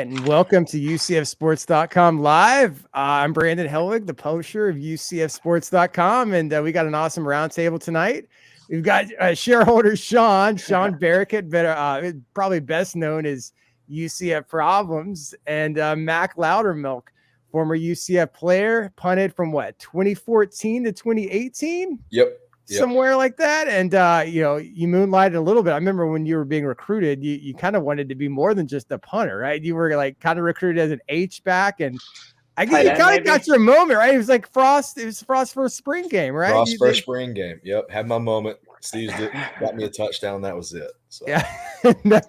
right, and welcome to UCFsports.com live. I'm Brandon Helwig, the publisher of UCFsports.com, and we got an awesome roundtable tonight. We've got shareholder Sean Barricott, probably best known as UCF Problems, and Mack Loudermilk, former UCF player, punted from 2014 to 2018? Yep. Somewhere like that. And, you moonlighted a little bit. I remember when you were being recruited, you kind of wanted to be more than just a punter, right? You were like kind of recruited as an H-back, and I guess you kind of got your moment, right? It was like Frost. It was Frost's first spring game, right? Frost's first spring game. Yep. Had my moment. Seized it. Got me a touchdown. That was it. So. Yeah.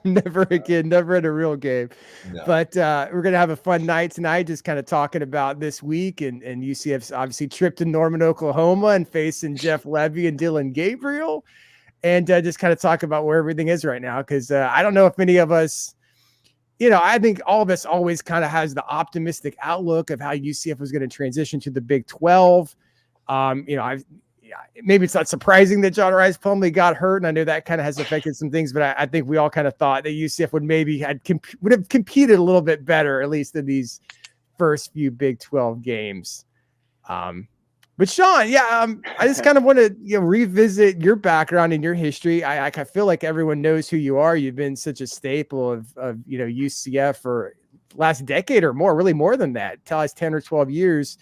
Never again. Never in a real game. No. But we're going to have a fun night tonight, just kind of talking about this week. And UCF's obviously trip to Norman, Oklahoma, and facing Jeff Levy and Dylan Gabriel. And just kind of talk about where everything is right now. Because I don't know if any of us, I think all of us always kind of has the optimistic outlook of how UCF was going to transition to the Big 12. Maybe it's not surprising that John Rice Plumlee got hurt, and I know that kind of has affected some things, but I think we all kind of thought that UCF would have competed a little bit better, at least in these first few Big 12 games. But Sean, I just kind of want to revisit your background and your history. I feel like everyone knows who you are. You've been such a staple of UCF for last decade or more, really more than that. Tell us 10 or 12 years.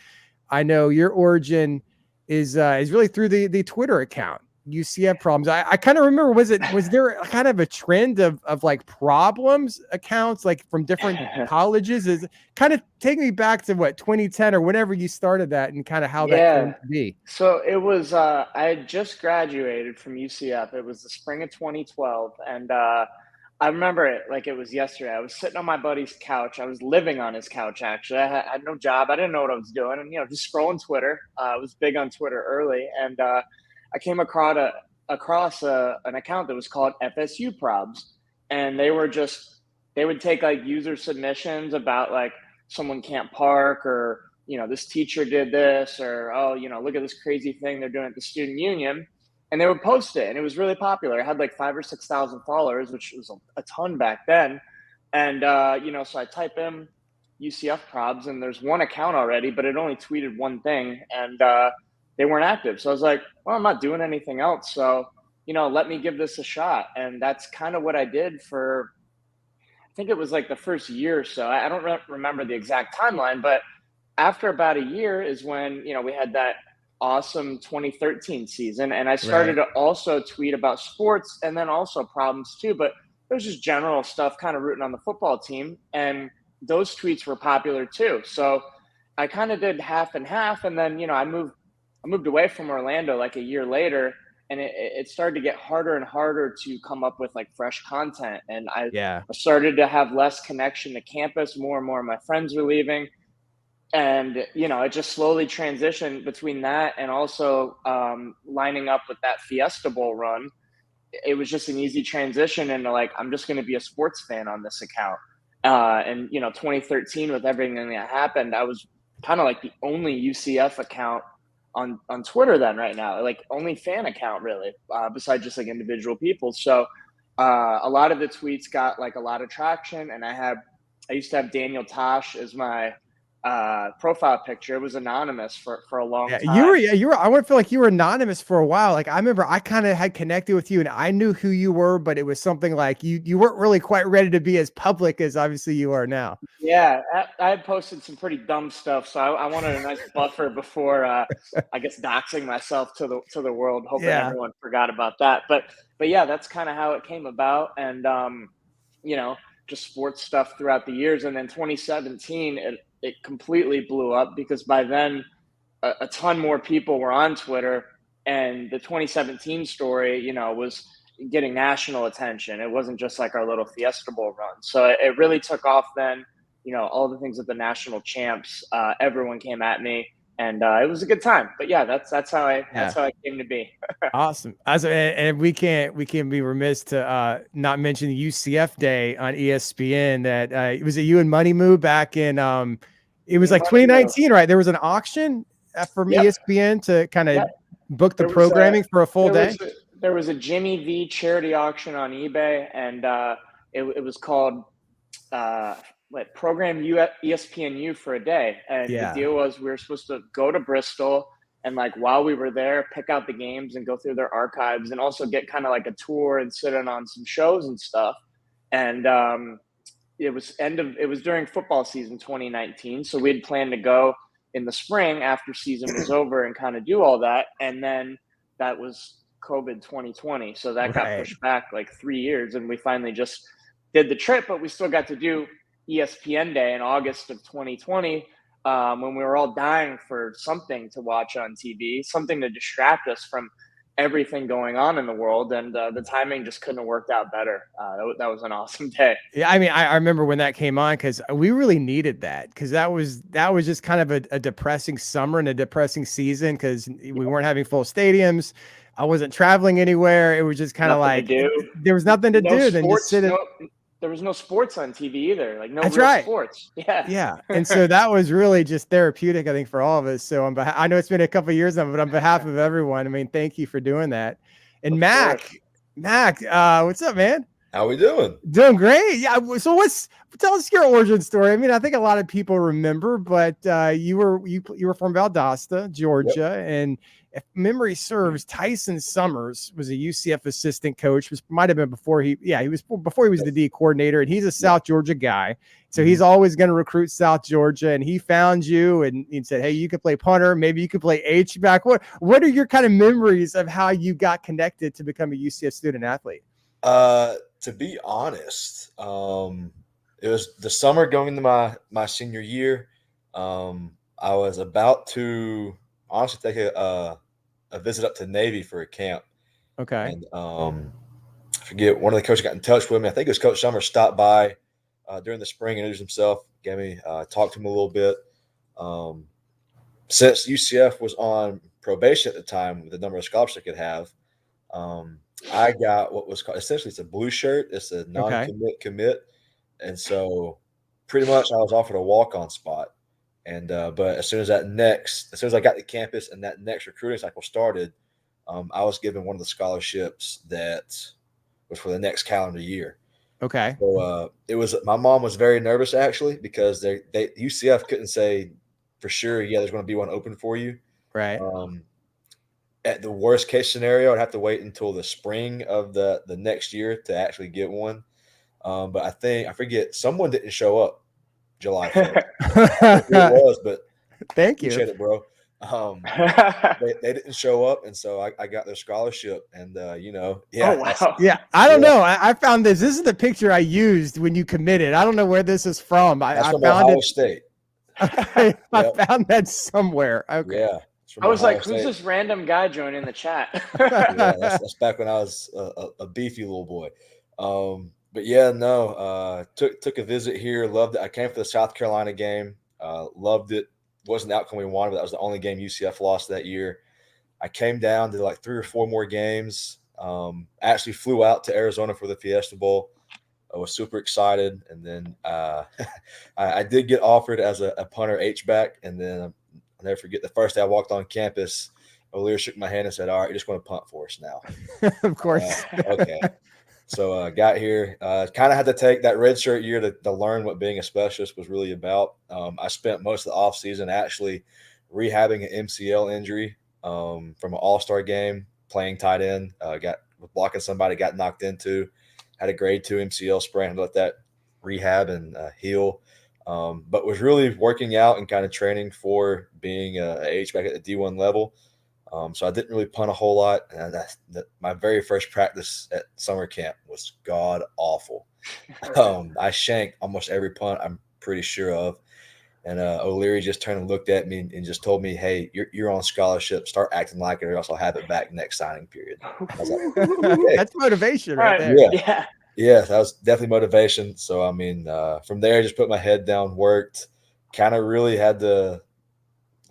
I know your origin is really through the Twitter account, UCF Problems. I kind of remember, was there kind of a trend of like problems accounts, like from different colleges? Is kind of take me back to 2010 or whenever you started that, and kind of how that came to be. So it was, I had just graduated from UCF. It was the spring of 2012. And I remember it like it was yesterday. I was sitting on my buddy's couch. I was living on his couch, actually. I had no job. I didn't know what I was doing. And, just scrolling Twitter. I was big on Twitter early. And I came across an account that was called FSU Probs. And they would take like user submissions about like someone can't park, or, this teacher did this, or, look at this crazy thing they're doing at the student union. And they would post it, and it was really popular. It had like 5,000 or 6,000 followers, which was a ton back then. And, so I type in UCF Probs, and there's one account already, but it only tweeted one thing, and they weren't active. So I was like, well, I'm not doing anything else. So, let me give this a shot. And that's kind of what I did for, I think it was like the first year or so. I don't remember the exact timeline, but after about a year is when, we had that awesome 2013 season, and I started to also tweet about sports and then also problems too, but it was just general stuff, kind of rooting on the football team, and those tweets were popular too. So I kind of did half and half, and then I moved away from Orlando like a year later, and it started to get harder and harder to come up with like fresh content, and I started to have less connection to campus. More and more of my friends were leaving. And, it just slowly transitioned between that and also lining up with that Fiesta Bowl run. It was just an easy transition into like, I'm just going to be a sports fan on this account. And 2013, with everything that happened, I was kind of like the only UCF account on Twitter then right now, like only fan account really, besides just like individual people. So a lot of the tweets got like a lot of traction. And I used to have Daniel Tosh as my profile picture. It was anonymous for a long time. You were I would feel like you were anonymous for a while. Like I remember I kind of had connected with you and I knew who you were, but it was something like you weren't really quite ready to be as public as obviously you are now. Yeah, I had posted some pretty dumb stuff, so I wanted a nice buffer before I guess doxing myself to the world, hoping everyone forgot about that. But yeah, that's kind of how it came about. And just sports stuff throughout the years. And then 2017 it completely blew up, because by then a ton more people were on Twitter, and the 2017 story, was getting national attention. It wasn't just like our little Fiesta Bowl run. So it really took off then, all the things at the national champs, everyone came at me, and it was a good time. But yeah, that's how I came to be. Awesome. And we can't be remiss to not mention the UCF Day on ESPN. That it was a you and Money Moo back in it was like 2019, right? There was an auction from ESPN to kind of book the programming for a full day. There was a Jimmy V charity auction on eBay, and it was called program ESPNU for a day. And the deal was we were supposed to go to Bristol and like while we were there, pick out the games and go through their archives and also get kind of like a tour and sit in on some shows and stuff. And it was during football season 2019. So we had planned to go in the spring after season was over and kind of do all that. And then that was COVID 2020. So that got pushed back like 3 years and we finally just did the trip, but we still got to do ESPN Day in August of 2020 when we were all dying for something to watch on TV, something to distract us from everything going on in the world. And the timing just couldn't have worked out better. That was an awesome day. Yeah, I mean, I remember when that came on because we really needed that because that was just kind of a depressing summer and a depressing season because we weren't having full stadiums. I wasn't traveling anywhere. It was just kind of like there was nothing to do. Then just sit there was no sports on TV either. Like no That's real right. sports. Yeah. Yeah. And so that was really just therapeutic, I think, for all of us. So I know it's been a couple of years now, but on behalf of everyone, I mean, thank you for doing that. And Mack, what's up, man? How we doing? Doing great. Yeah. So tell us your origin story. I mean, I think a lot of people remember, but you were from Valdosta, Georgia, and if memory serves, Tyson Summers was a UCF assistant coach. Might have been before he was the D coordinator, and he's a South Georgia guy. So he's always going to recruit South Georgia, and he found you and he said, "Hey, you could play punter. Maybe you could play H-back." What are your kind of memories of how you got connected to become a UCF student athlete? To be honest, it was the summer going into my senior year. I was about to honestly take a visit up to Navy for a camp. Okay. And I forget, one of the coaches got in touch with me. I think it was Coach Summers stopped by during the spring, introduced himself, gave me talked to him a little bit. Since UCF was on probation at the time with the number of scholarships I could have, I got what was called essentially it's a blue shirt. It's a non-commit. And so pretty much I was offered a walk-on spot. And but as soon as I got to campus and that next recruiting cycle started, I was given one of the scholarships that was for the next calendar year. Okay. So my mom was very nervous actually because UCF couldn't say for sure, there's going to be one open for you. Right. At the worst case scenario, I'd have to wait until the spring of the next year to actually get one. But I forget, someone didn't show up July 1st. It was, but thank you. Appreciate it, bro. They didn't show up, and so I got their scholarship, and Oh, wow. I don't know. I found this. This is the picture I used when you committed. I don't know where this is from. That's I from found Ohio it. State. I found that somewhere. Okay. Yeah. I was like, who's this random guy joining the chat? That's back when I was a beefy little boy. But took a visit here. Loved it. I came for the South Carolina game. Loved it. Wasn't the outcome we wanted, but that was the only game UCF lost that year. I came down, did like 3 or 4 more games. Actually flew out to Arizona for the Fiesta Bowl. I was super excited. And then I did get offered as a punter H-back. And then I'll never forget the first day I walked on campus, O'Leary shook my hand and said, "All right, you're just going to punt for us now." Of course. Okay. So got here, kind of had to take that redshirt year to learn what being a specialist was really about. I spent most of the offseason actually rehabbing an MCL injury from an all-star game, playing tight end, got blocking somebody, got knocked into, had a grade 2 MCL sprain, let that rehab and heal. But was really working out and kind of training for being a H-back at the D1 level. So I didn't really punt a whole lot. And my very first practice at summer camp was god awful. I shanked almost every punt I'm pretty sure of. And O'Leary just turned and looked at me and just told me, "Hey, you're on scholarship. Start acting like it, or else I'll have it back next signing period." I was like, okay. That's motivation right there. Yeah, that was definitely motivation. So, I mean, from there, I just put my head down, worked, kind of really had to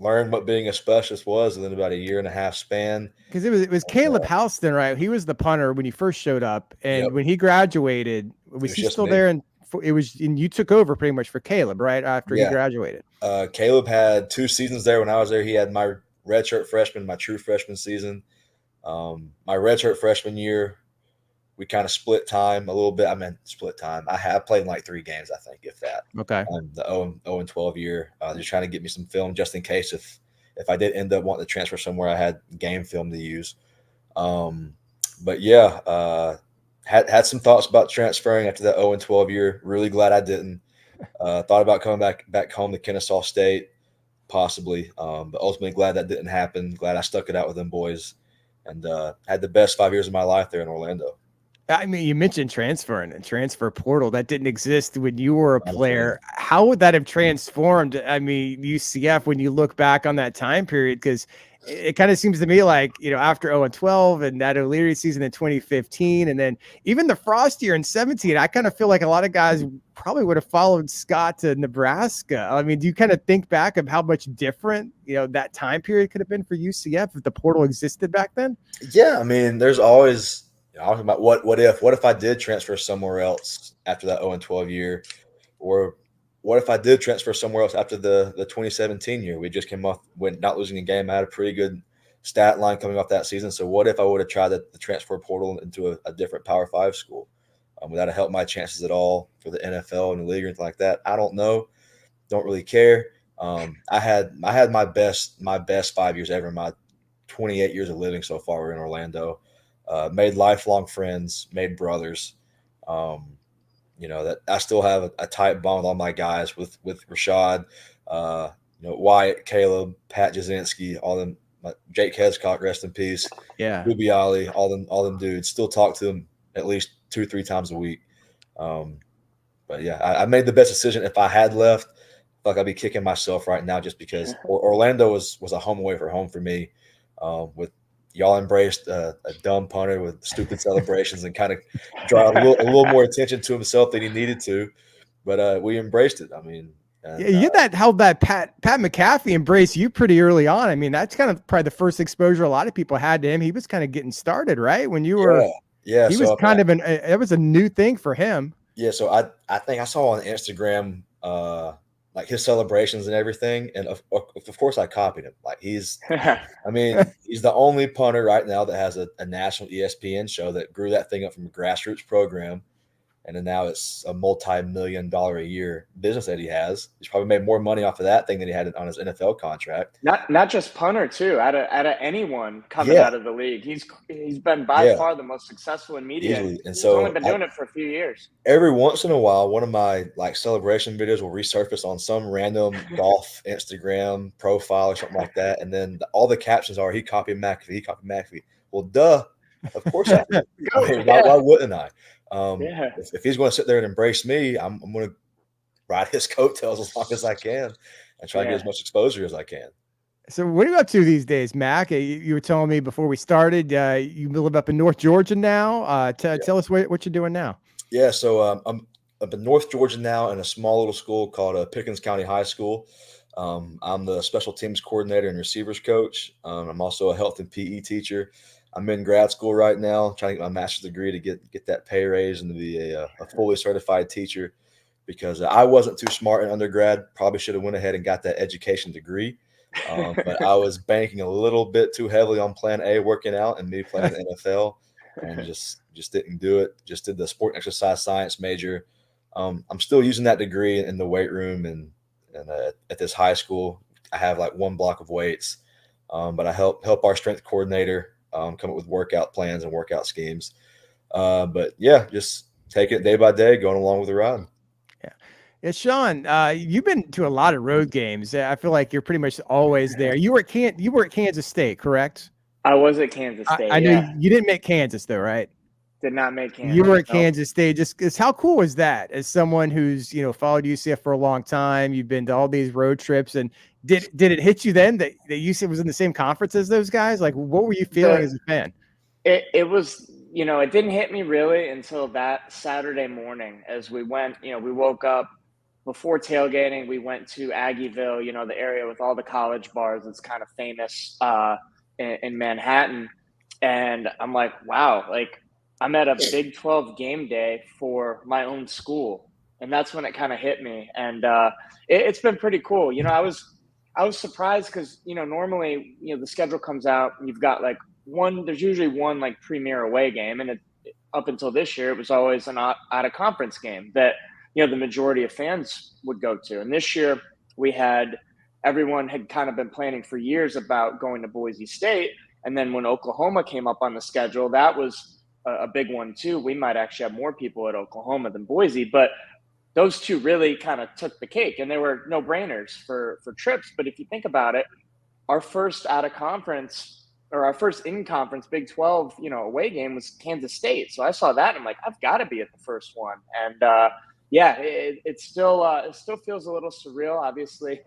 learn what being a specialist was within about a 1.5-year span. Because it was Caleb Houston, right? He was the punter when he first showed up, and when he graduated, was he still there? And you took over pretty much for Caleb, right after he graduated. Caleb had 2 seasons there. When I was there, he had my redshirt freshman, my true freshman season. My redshirt freshman year, we kind of split time a little bit. I mean, split time. I have played in like 3 games, I think, if that. Okay. The 0-12 year. They're trying to get me some film just in case if I did end up wanting to transfer somewhere, I had game film to use. But yeah, had some thoughts about transferring after that 0-12 year. Really glad I didn't. Thought about coming back home to Kennesaw State, possibly. But ultimately glad that didn't happen. Glad I stuck it out with them boys, and had the best 5 years of my life there in Orlando. I mean, you mentioned transferring and transfer portal that didn't exist when you were a player. How would that have transformed? I mean, UCF, when you look back on that time period, because it kind of seems to me like, after 0-12 and that O'Leary season in 2015, and then even the Frost year in 17, I kind of feel like a lot of guys probably would have followed Scott to Nebraska. I mean, do you kind of think back of how much different, that time period could have been for UCF if the portal existed back then? Yeah, I mean, there's always talking about what if I did transfer somewhere else after that 0-12 year, or what if I did transfer somewhere else after the 2017 year? We just came off when not losing a game. I had a pretty good stat line coming off that season. So what if I would have tried the transfer portal into a different Power 5 school? Would that have helped my chances at all for the NFL and the league or anything like that? I don't know. Don't really care. I had my best 5 years ever in my 28 years of living so far in Orlando. Made lifelong friends, made brothers. That I still have a tight bond with all my guys, with Rashad, Wyatt, Caleb, Pat Jasinski, all them, Jake Hescock, rest in peace. Yeah. Ruby Ali, all them dudes. Still talk to them at least 2-3 times a week. But yeah, I made the best decision. If I had left, I feel like I'd be kicking myself right now, just because Orlando was a home away from home for me. With y'all embraced a dumb punter with stupid celebrations and kind of draw a little more attention to himself than he needed to. But we embraced it. I mean, you get how that Pat McAfee embraced you pretty early on. I mean, that's kind of probably the first exposure a lot of people had to him. He was kind of getting started, right? When you were, yeah. He was kind of it was a new thing for him. Yeah. So I think I saw on Instagram, like his celebrations and everything. And of course I copied him. Like he's the only punter right now that has a national ESPN show that grew that thing up from a grassroots program. And then now it's a multi-million-dollar a year business that he has. He's probably made more money off of that thing than he had on his NFL contract. Not just punter too. Out of anyone coming out of the league, he's been by far the most successful in media. Easily. And he's so only been doing it for a few years. Every once in a while, one of my celebration videos will resurface on some random golf Instagram profile or something like that, and then all the captions are "He copied McAfee. He copied McAfee." Well, duh. Of course I did. Why wouldn't I? If he's going to sit there and embrace me, I'm going to ride his coattails as long as I can and try to get as much exposure as I can. So what are you up to these days, Mack? You were telling me before we started, you live up in North Georgia now. Tell us what you're doing now. Yeah, so I'm up in North Georgia now in a small little school called Pickens County High School. I'm the special teams coordinator and receivers coach. I'm also a health and PE teacher. I'm in grad school right now, trying to get my master's degree to get that pay raise and to be a fully certified teacher, because I wasn't too smart in undergrad. Probably should have went ahead and got that education degree. But I was banking a little bit too heavily on plan A, working out, and me playing in the NFL, and just didn't do it. Just did the sport and exercise science major. I'm still using that degree in the weight room and at this high school. I have like one block of weights, but I help our strength coordinator come up with workout plans and workout schemes. But yeah, just take it day by day, going along with the ride. Yeah, Sean, you've been to a lot of road games. I feel like you're pretty much always there. You were at Kansas State, correct? I was at Kansas State. I know you didn't make Kansas though, right? Did not make Kansas. You were at Kansas State. Just how cool was that? As someone who's followed UCF for a long time, you've been to all these road trips, and did it hit you then that UCF was in the same conference as those guys? Like, what were you feeling as a fan? It was, it didn't hit me really until that Saturday morning as we went. We woke up. Before tailgating, we went to Aggieville, the area with all the college bars. It's kind of famous in Manhattan. And I'm like, wow, like I'm at a Big 12 game day for my own school. And that's when it kind of hit me. And it's been pretty cool. I was surprised because, normally, the schedule comes out and you've got like there's usually one like premier away game. And up until this year, it was always an out of conference game that, the majority of fans would go to. And this year everyone had kind of been planning for years about going to Boise State. And then when Oklahoma came up on the schedule, that was a big one too. We might actually have more people at Oklahoma than Boise, but those two really kind of took the cake, and they were no brainers for trips. But if you think about it, our first out of conference or our first in conference Big 12, away game was Kansas State. So I saw that and I'm like, I've got to be at the first one. And it still feels a little surreal. Obviously,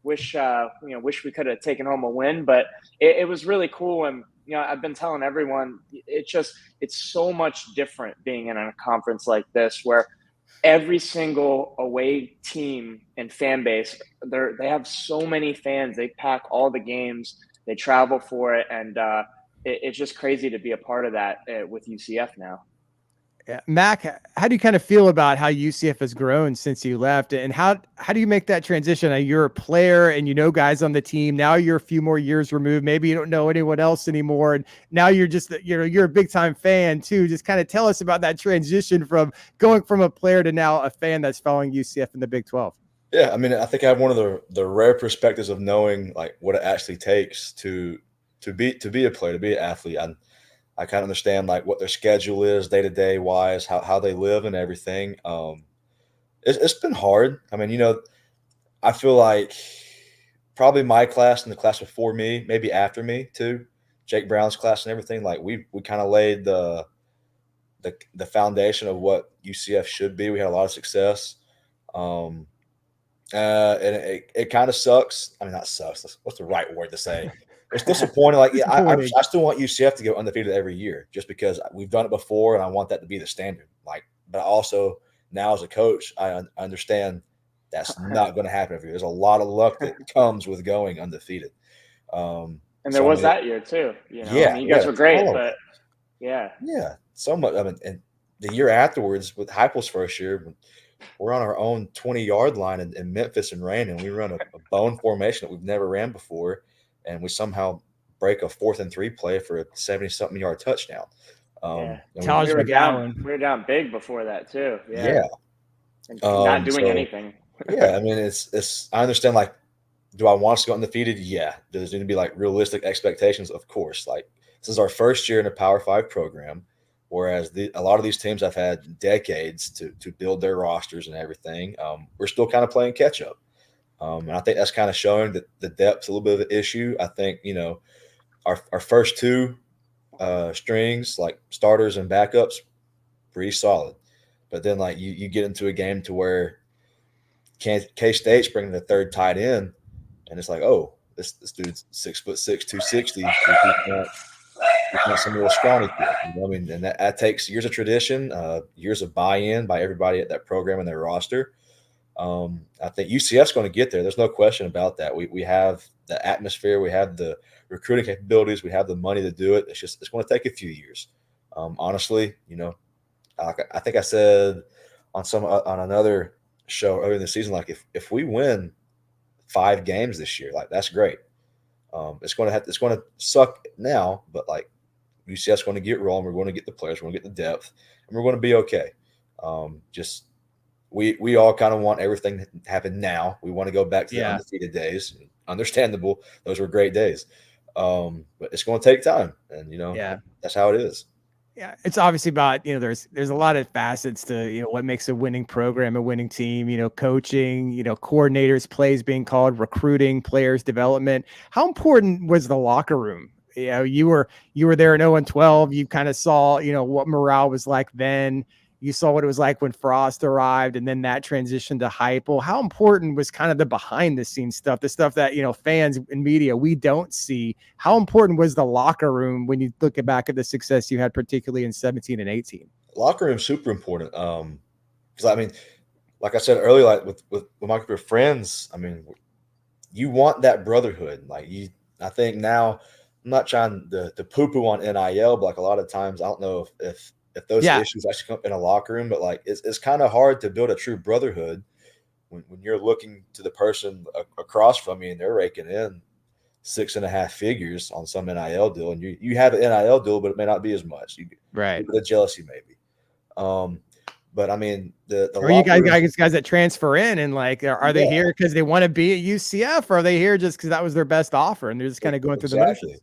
wish we could have taken home a win, but it was really cool. And I've been telling everyone, it's so much different being in a conference like this where every single away team and fan base, they have so many fans. They pack all the games. They travel for it, and it's just crazy to be a part of that with UCF now. Yeah. Mack, how do you kind of feel about how UCF has grown since you left, and how do you make that transition? You're a player and guys on the team. Now you're a few more years removed. Maybe you don't know anyone else anymore, and now you're just you're a big time fan too. Just kind of tell us about that transition from going from a player to now a fan that's following UCF in the Big 12. Yeah, I mean, I think I have one of the rare perspectives of knowing like what it actually takes to be a player, to be an athlete. I kind of understand like what their schedule is day to day wise, how they live and everything. It's been hard. I mean, I feel like probably my class and the class before me, maybe after me too, Jake Brown's class and everything. Like we kind of laid the foundation of what UCF should be. We had a lot of success. And it kind of sucks. I mean, not sucks. What's the right word to say? It's disappointing. Like, yeah, I still want UCF to go undefeated every year just because we've done it before, and I want that to be the standard. Like, but also now as a coach, I understand that's not going to happen every year. There's a lot of luck that comes with going undefeated. And there was that year too. Yeah, I mean, you guys were great, but yeah, so much. I mean, and the year afterwards with Heupel's first year, we're on our own 20-yard line in Memphis and rain, and we run a bone formation that we've never ran before. And we somehow break a 4th and 3 play for a 70-something yard touchdown. Taj McGowan. We were down big before that too. Yeah. And not doing anything. Yeah, I mean, it's. I understand. Like, do I want us to go undefeated? Yeah. Does there need to be like realistic expectations? Of course. Like, this is our first year in a Power 5 program, whereas a lot of these teams have had decades to build their rosters and everything. We're still kind of playing catch up. And I think that's kind of showing that the depth's a little bit of an issue. I think, our first two strings, like starters and backups, pretty solid. But then, like, you get into a game to where K-State's bringing the third tight end, and it's like, oh, this dude's 6'6", 260. He's not some little scrawny kid. I mean, and that takes years of tradition, years of buy-in by everybody at that program and their roster. I think UCF's going to get there. There's no question about that. We have the atmosphere, we have the recruiting capabilities, we have the money to do it. It's going to take a few years. Honestly, I think I said on another show earlier in the season, like if we win 5 games this year, like that's great. It's going to suck now, but like UCF's going to get rolling. We're going to get the players, we're going to get the depth, and we're going to be okay. We all kind of want everything to happen now. We want to go back to the undefeated days. Understandable. Those were great days. But it's going to take time. And, that's how it is. Yeah. It's obviously about, there's a lot of facets to, what makes a winning program, a winning team, coaching, coordinators, plays being called, recruiting, players development. How important was the locker room? You were there in 0-12. You kind of saw, what morale was like then. You saw what it was like when Frost arrived, and then that transition to Heupel. How important was kind of the behind the scenes stuff, the stuff that, fans and media, we don't see? How important was the locker room when you look back at the success you had, particularly in 17 and 18? Locker room super important. Because I mean, like I said earlier, like with my group of friends, I mean, you want that brotherhood. Like I think now, I'm not trying to poo-poo on NIL, but like a lot of times, I don't know if those issues actually come up in a locker room, but like it's kind of hard to build a true brotherhood when you're looking to the person across from you and they're raking in 6.5 figures on some NIL deal, and you have an NIL deal, but it may not be as much. Right. The jealousy maybe. But I mean, the or you guys that transfer in and like, are they here because they want to be at UCF, or are they here just because that was their best offer and they're just kind of going through the motions?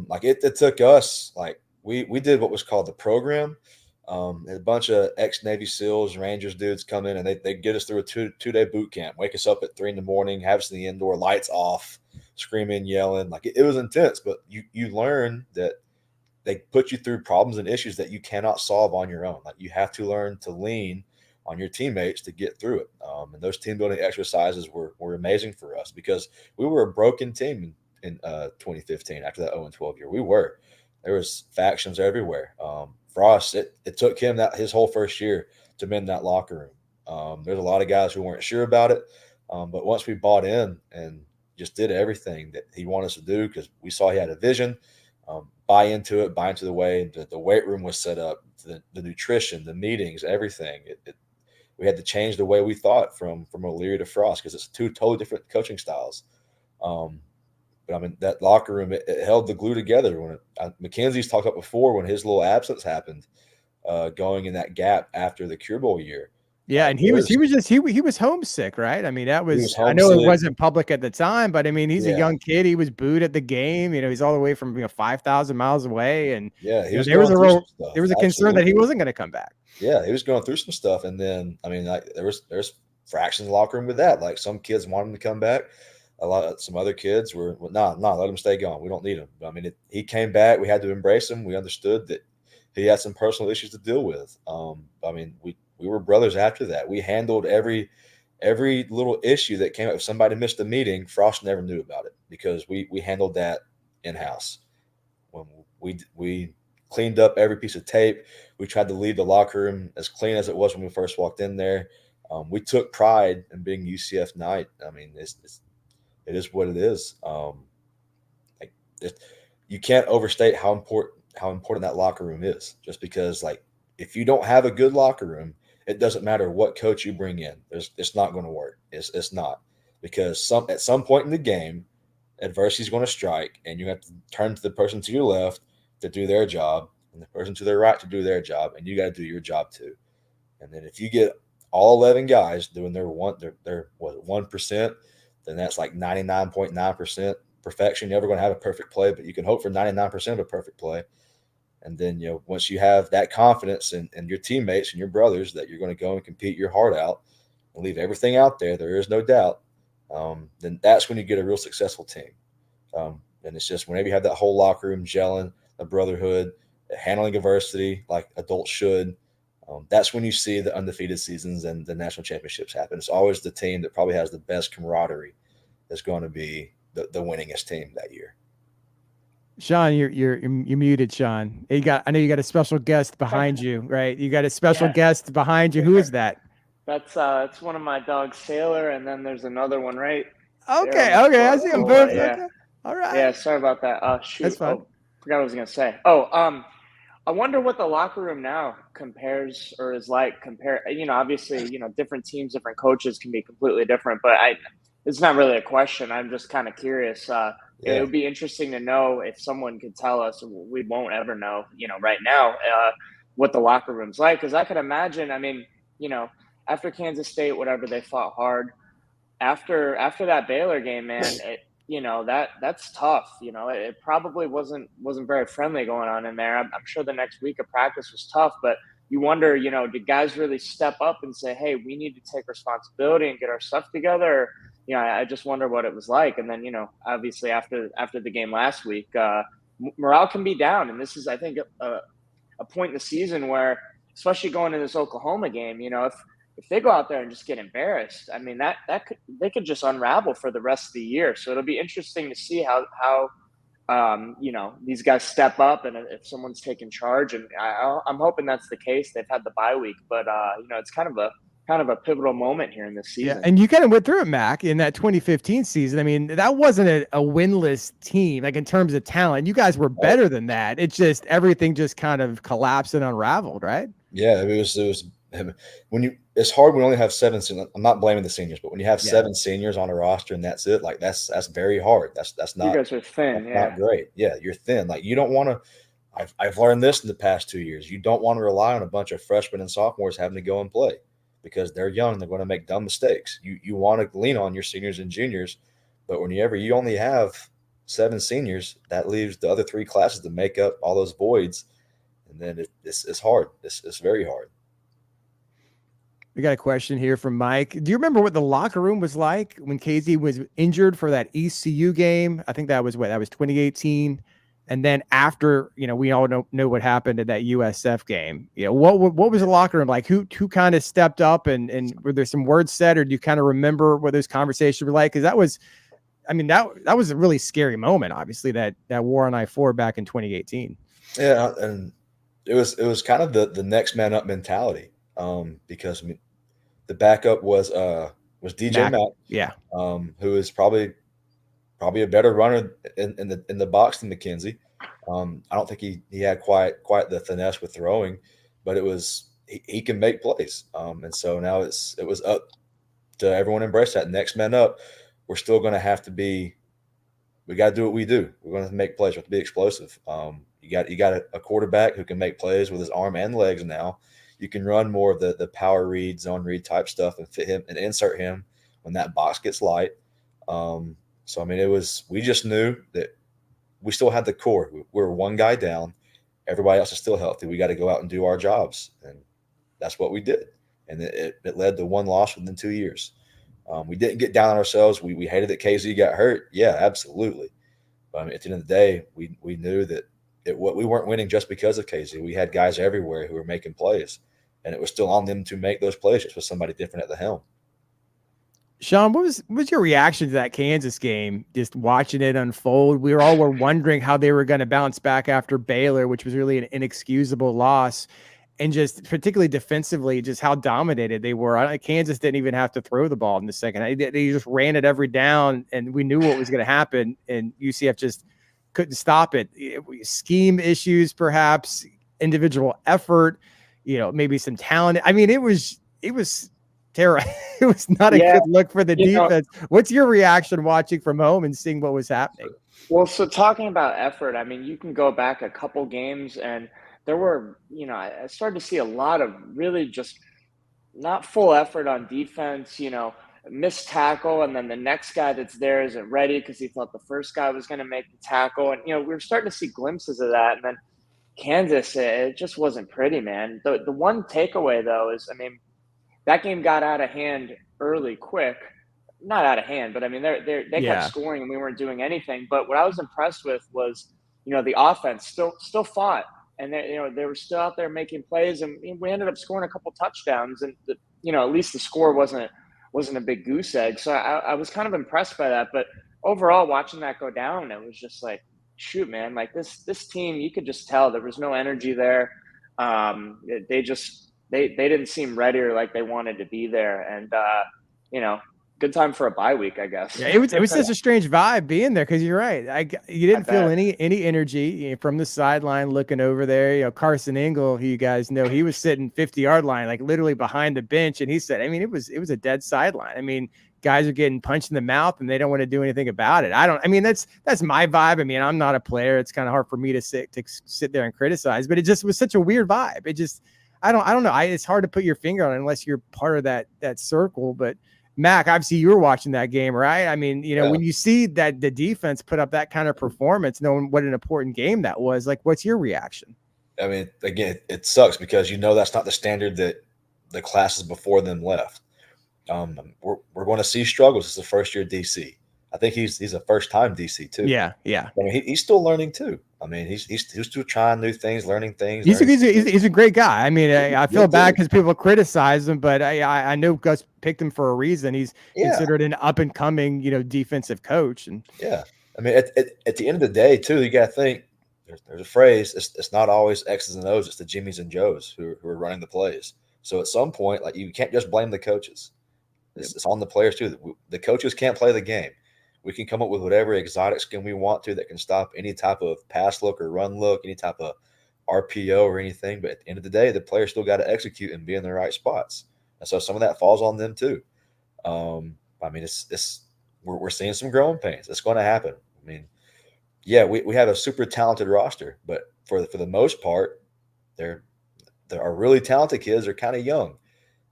Like it took us, like we did what was called the program. A bunch of ex-Navy SEALs, Rangers dudes come in and they get us through a two-day boot camp, wake us up at 3 a.m, have us in the indoor, lights off, screaming, yelling. Like it was intense, but you learn that they put you through problems and issues that you cannot solve on your own. Like you have to learn to lean on your teammates to get through it. And those team building exercises were amazing for us because we were a broken team in 2015 after that 0-12 year. There was factions everywhere. Frost, it took him his whole first year to mend that locker room. There's a lot of guys who weren't sure about it, but once we bought in and just did everything that he wanted us to do because we saw he had a vision, buy into the way the weight room was set up, the nutrition, the meetings, everything. We had to change the way we thought from O'Leary to Frost because it's two totally different coaching styles. But I mean, that locker room, it held the glue together. When Mackenzie's talked about before, when his little absence happened, going in that gap after the Cure Bowl year. Yeah, and he was homesick, right? I mean, I know it wasn't public at the time, but I mean, he's a young kid. He was booed at the game. He's all the way from 5,000 miles away, and there was a concern that he wasn't going to come back. Yeah, he was going through some stuff, and then I mean, like there's fractions in the locker room with that. Like some kids want him to come back. Some other kids were let him stay gone. We don't need him. But, I mean, he came back. We had to embrace him. We understood that he had some personal issues to deal with. I mean, we were brothers after that. We handled every little issue that came up. If somebody missed a meeting, Frost never knew about it because we handled that in-house. When we cleaned up every piece of tape, we tried to leave the locker room as clean as it was when we first walked in there. We took pride in being UCF Knight. I mean, it is what it is. You can't overstate how important that locker room is. Just because, like, if you don't have a good locker room, it doesn't matter what coach you bring in. It's not going to work. It's not, because at some point in the game, adversity is going to strike, and you have to turn to the person to your left to do their job, and the person to their right to do their job, and you got to do your job too. And then if you get all 11 guys doing their 1%, then that's like 99.9% perfection. You're never going to have a perfect play, but you can hope for 99% of a perfect play. And then, once you have that confidence in your teammates and your brothers that you're going to go and compete your heart out and leave everything out there is no doubt, then that's when you get a real successful team. And it's just whenever you have that whole locker room gelling, a brotherhood, handling adversity like adults should, that's when you see the undefeated seasons and the national championships happen. It's always the team that probably has the best camaraderie that's going to be the winningest team that year. Sean, you're muted, Sean. I know you got a special guest behind you, right? You got a special guest behind you. Who is that? That's one of my dogs, Sailor, and then there's another one, right? Okay. I see them both. Yeah. Okay. All right. Yeah, sorry about that. Shoot. That's fine. Forgot what I was gonna say. I wonder what the locker room now compares or is like obviously, different teams, different coaches can be completely different, but it's not really a question. I'm just kind of curious. It would be interesting to know if someone could tell us. We won't ever know, right now, what the locker room's like. Because I could imagine, I mean, after Kansas State, whatever, they fought hard. After that Baylor game, man, that's tough. It probably wasn't very friendly going on in there. I'm sure the next week of practice was tough, but you wonder, did guys really step up and say, hey, we need to take responsibility and get our stuff together? I just wonder what it was like. And then, obviously after the game last week, morale can be down. And this is, I think, a point in the season where, especially going to this Oklahoma game, if they go out there and just get embarrassed, I mean, they could just unravel for the rest of the year. So it'll be interesting to see how these guys step up and if someone's taking charge. And I'm hoping that's the case. They've had the bye week, but it's kind of a pivotal moment here in this season. Yeah, and you kind of went through it, Mack, in that 2015 season. I mean, that wasn't a winless team, like in terms of talent. You guys were better than that. It's just everything just kind of collapsed and unraveled, right? Yeah, it was when it's hard when we only have 7 seniors. I'm not blaming the seniors, but when you have Yeah. 7 seniors on a roster and that's it, like that's very hard. That's You not guys are thin, not great. Yeah, you're thin. Like you don't want to. I've learned this in the past 2 years. You don't want to rely on a bunch of freshmen and sophomores having to go and play because they're young. They're going to make dumb mistakes. You want to lean on your seniors and juniors, but whenever you only have 7 seniors, that leaves the other 3 classes to make up all those voids, and then it's hard. It's very hard. We got a question here from Mike. Do you remember what the locker room was like when KZ was injured for that ECU game? I think that was 2018. And then after, we all know what happened at that USF game. What was the locker room like? Who kind of stepped up and were there some words said, or do you kind of remember what those conversations were like? Because that was a really scary moment, obviously, that war on I-4 back in 2018. Yeah, and it was kind of the next man up mentality. Because the backup was DJ Mack, yeah, who is probably a better runner in the box than McKenzie. I don't think he had quite the finesse with throwing, but he can make plays. And so now it was up to everyone to embrace that next man up. We're still going to have to be. We got to do what we do. We're going to make plays. We have to be explosive. You got a quarterback who can make plays with his arm and legs now. You can run more of the power read, zone read type stuff and fit him and insert him when that box gets light. So, I mean, we just knew that we still had the core. We were one guy down. Everybody else is still healthy. We got to go out and do our jobs. And that's what we did. And it led to 1 loss within 2 years. We didn't get down on ourselves. We hated that KZ got hurt. Yeah, absolutely. But I mean, at the end of the day, we knew that we weren't winning just because of KZ. We had guys everywhere who were making plays, and it was still on them to make those plays just with somebody different at the helm. Sean, what was your reaction to that Kansas game? Just watching it unfold, we were wondering how they were going to bounce back after Baylor, which was really an inexcusable loss, and just particularly defensively, just how dominated they were. Kansas didn't even have to throw the ball in the second. They just ran it every down, and we knew what was going to happen, and UCF just couldn't stop it. Scheme issues, perhaps individual effort, maybe some talent. I mean, it was terrible. It was not a good look for the defense. What's your reaction watching from home and seeing what was happening? Well, so talking about effort, I mean, you can go back a couple games and there were, I started to see a lot of really just not full effort on defense, missed tackle, and then the next guy that's there isn't ready because he thought the first guy was going to make the tackle. And, we were starting to see glimpses of that. And then Kansas, it just wasn't pretty, man. The one takeaway, though, is, I mean, that game got out of hand early, quick. Not out of hand, but I mean, they kept scoring and we weren't doing anything. But what I was impressed with was, the offense still fought, and they were still out there making plays, and we ended up scoring a couple touchdowns, and at least the score wasn't a big goose egg. So I was kind of impressed by that. But overall, watching that go down, it was just like, shoot, man, like this team, you could just tell there was no energy there. They didn't seem ready or like they wanted to be there. And, good time for a bye week, I guess. Yeah, it was such a strange vibe being there, because you're right. You didn't feel any energy from the sideline looking over there. Carson Engel, who you guys know, he was sitting 50-yard line, like literally behind the bench. And he said, I mean, it was a dead sideline. I mean, guys are getting punched in the mouth and they don't want to do anything about it. That's my vibe. I mean, I'm not a player. It's kind of hard for me to sit there and criticize, but it just was such a weird vibe. It just, I don't know. It's hard to put your finger on it unless you're part of that circle. But Mack, obviously you were watching that game, right? I mean, when you see that the defense put up that kind of performance, knowing what an important game that was, like, what's your reaction? I mean, again, it sucks because that's not the standard that the classes before them left. We're going to see struggles. It's the first year DC. I think he's a first time DC too. Yeah. I mean, he's still learning too. I mean, he's still trying new things, learning things. He's a great guy. I mean, I feel bad because people criticize him, but I know Gus picked him for a reason. He's considered an up and coming, defensive coach. And I mean, at the end of the day too, you got to think there's a phrase. It's not always X's and O's. It's the Jimmies and Joes who are running the plays. So at some point, like, you can't just blame the coaches. It's on the players too. The coaches can't play the game. We can come up with whatever exotic scheme we want to that can stop any type of pass look or run look, any type of RPO or anything. But at the end of the day, the players still got to execute and be in the right spots. And so some of that falls on them too. I mean, we're seeing some growing pains. It's going to happen. I mean, yeah, we have a super talented roster, but for the most part, there are really talented kids are kind of young.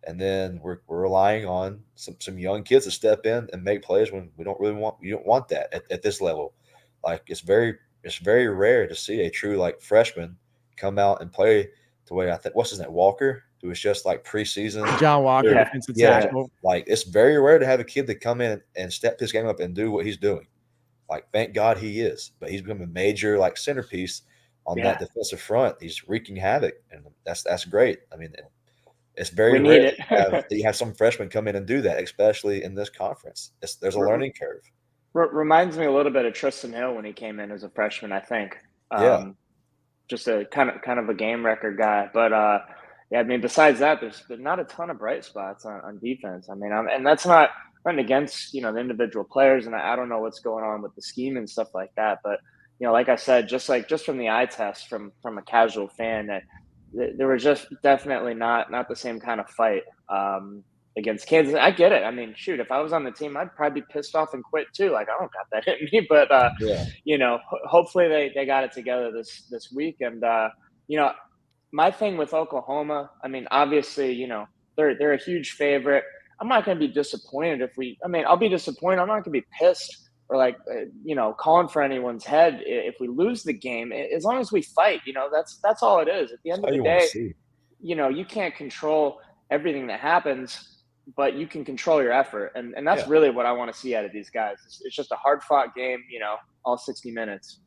And then we're relying on some young kids to step in and make plays when you don't want that at this level. Like it's very rare to see a true like freshman come out and play the way I think what's his name, Walker, who was just like preseason. John Walker, defensive tackle. Like it's very rare to have a kid that come in and step his game up and do what he's doing. Like thank God he is, but he's become a major like centerpiece on that defensive front. He's wreaking havoc, and that's great. I mean, it's very rare that you have some freshmen come in and do that, especially in this conference. There's a learning curve. Reminds me a little bit of Tristan Hill when he came in as a freshman, I think. Just a kind of a game record guy. But yeah, I mean, besides that, there's not a ton of bright spots on defense. I mean, and that's not running against the individual players, and I don't know what's going on with the scheme and stuff like that. But like I said, just from the eye test from a casual fan, that there was just definitely not the same kind of fight against Kansas. I get it. I mean, shoot, if I was on the team, I'd probably be pissed off and quit too. Like, I don't got that in me. But hopefully they got it together this week. And my thing with Oklahoma, I mean, obviously, they're a huge favorite. I'm not going to be disappointed I'll be disappointed. I'm not going to be pissed or like, calling for anyone's head if we lose the game. As long as we fight, that's all it is. At the end of the day, you can't control everything that happens, but you can control your effort. And that's really what I want to see out of these guys. It's just a hard-fought game, all 60 minutes.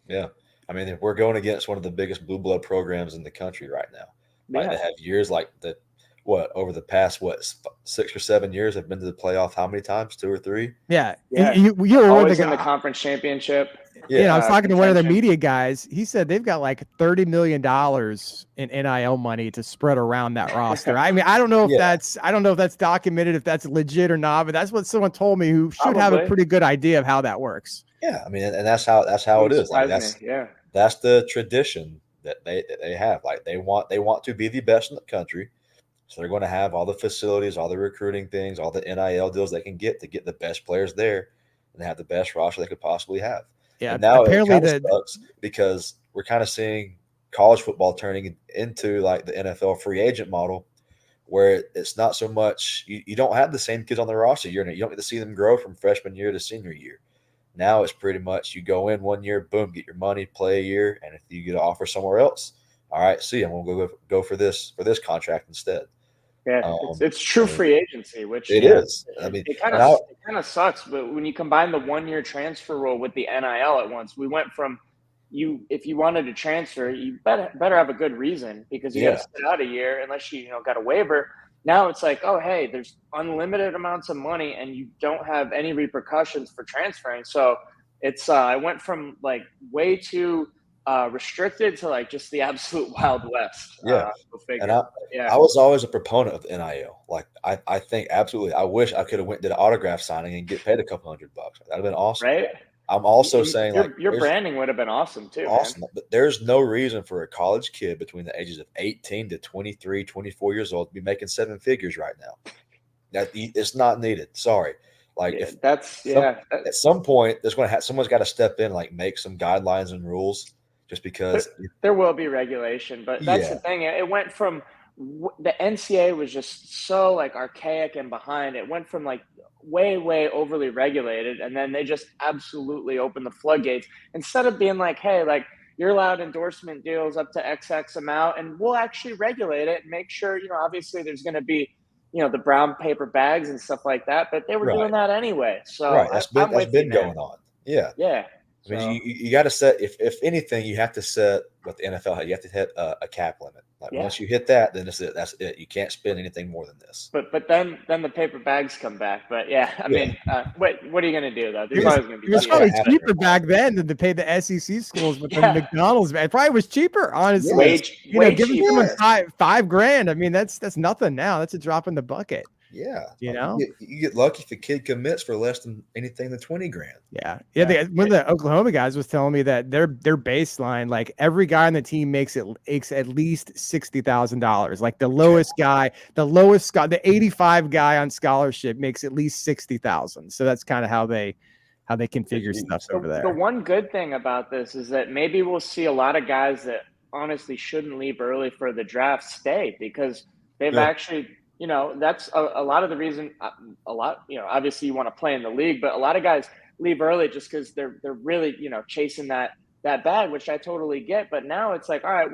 Yeah. I mean, we're going against one of the biggest blue blood programs in the country right now. Like they have years like that. Over the past 6 or 7 years have been to the playoff how many times? 2 or 3? Yeah. You were always in the conference championship. Yeah, I was talking to one of the media guys. He said they've got like $30 million in NIL money to spread around that roster. I mean, I don't know if that's documented, if that's legit or not, but that's what someone told me who should have a pretty good idea of how that works. Yeah, I mean, and that's how it is. Like that's the tradition that they have. Like they want to be the best in the country. So they're going to have all the facilities, all the recruiting things, all the NIL deals they can get to get the best players there and have the best roster they could possibly have. Yeah, and now apparently it sucks because we're kind of seeing college football turning into like the NFL free agent model, where it's not so much you don't have the same kids on the roster. You don't get to see them grow from freshman year to senior year. Now it's pretty much you go in 1 year, boom, get your money, play a year, and if you get an offer somewhere else, all right, see, I'm gonna go for this contract instead. Yeah, it's true free agency, which it is. I mean, it kind of sucks, but when you combine the 1 year transfer rule with the NIL at once, we went from if you wanted to transfer, you better have a good reason because you got to sit out a year unless you got a waiver. Now it's like, oh hey, there's unlimited amounts of money and you don't have any repercussions for transferring. So it's I went from like way too restricted to like just the absolute Wild West. And I was always a proponent of NIL. Like I think absolutely. I wish I could have went to the autograph signing and get paid a couple $100. That'd have been awesome. Right. I'm also saying your branding would have been awesome too. Awesome. Man. But there's no reason for a college kid between the ages of 18 to 23, 24 years old to be making 7 figures right now. It's not needed. Sorry. Like at some point there's going to someone's got to step in, like make some guidelines and rules. Just because there will be regulation, but that's the thing. It went from the NCAA was just so like archaic and behind. It went from like way overly regulated, and then they just absolutely opened the floodgates instead of being like, hey, like you're allowed endorsement deals up to XX amount, and we'll actually regulate it and make sure obviously there's going to be the brown paper bags and stuff like that. But they were doing that anyway. So that's been going on. Yeah. I mean, you got to set if anything, you have to set what the NFL. You have to hit a cap limit. Like once you hit that, then that's it. That's it. You can't spend anything more than this. But then the paper bags come back. But I mean, what are you going to do though? It was probably cheaper back then than to pay the SEC schools with the McDonald's. It probably was cheaper, honestly. Way giving someone $5,000. I mean, that's nothing now. That's a drop in the bucket. Yeah. You know? You get lucky if a kid commits for less than anything than $20,000. Yeah. One of the Oklahoma guys was telling me that their baseline, like every guy on the team makes at least $60,000. Like the lowest guy, the 85 guy on scholarship makes at least 60,000. So that's kind of how they configure stuff over there. The one good thing about this is that maybe we'll see a lot of guys that honestly shouldn't leave early for the draft stay, because they've actually, that's a lot of the reason. Obviously you want to play in the league, but a lot of guys leave early just because they're really, chasing that bag, which I totally get. But now it's like, all right,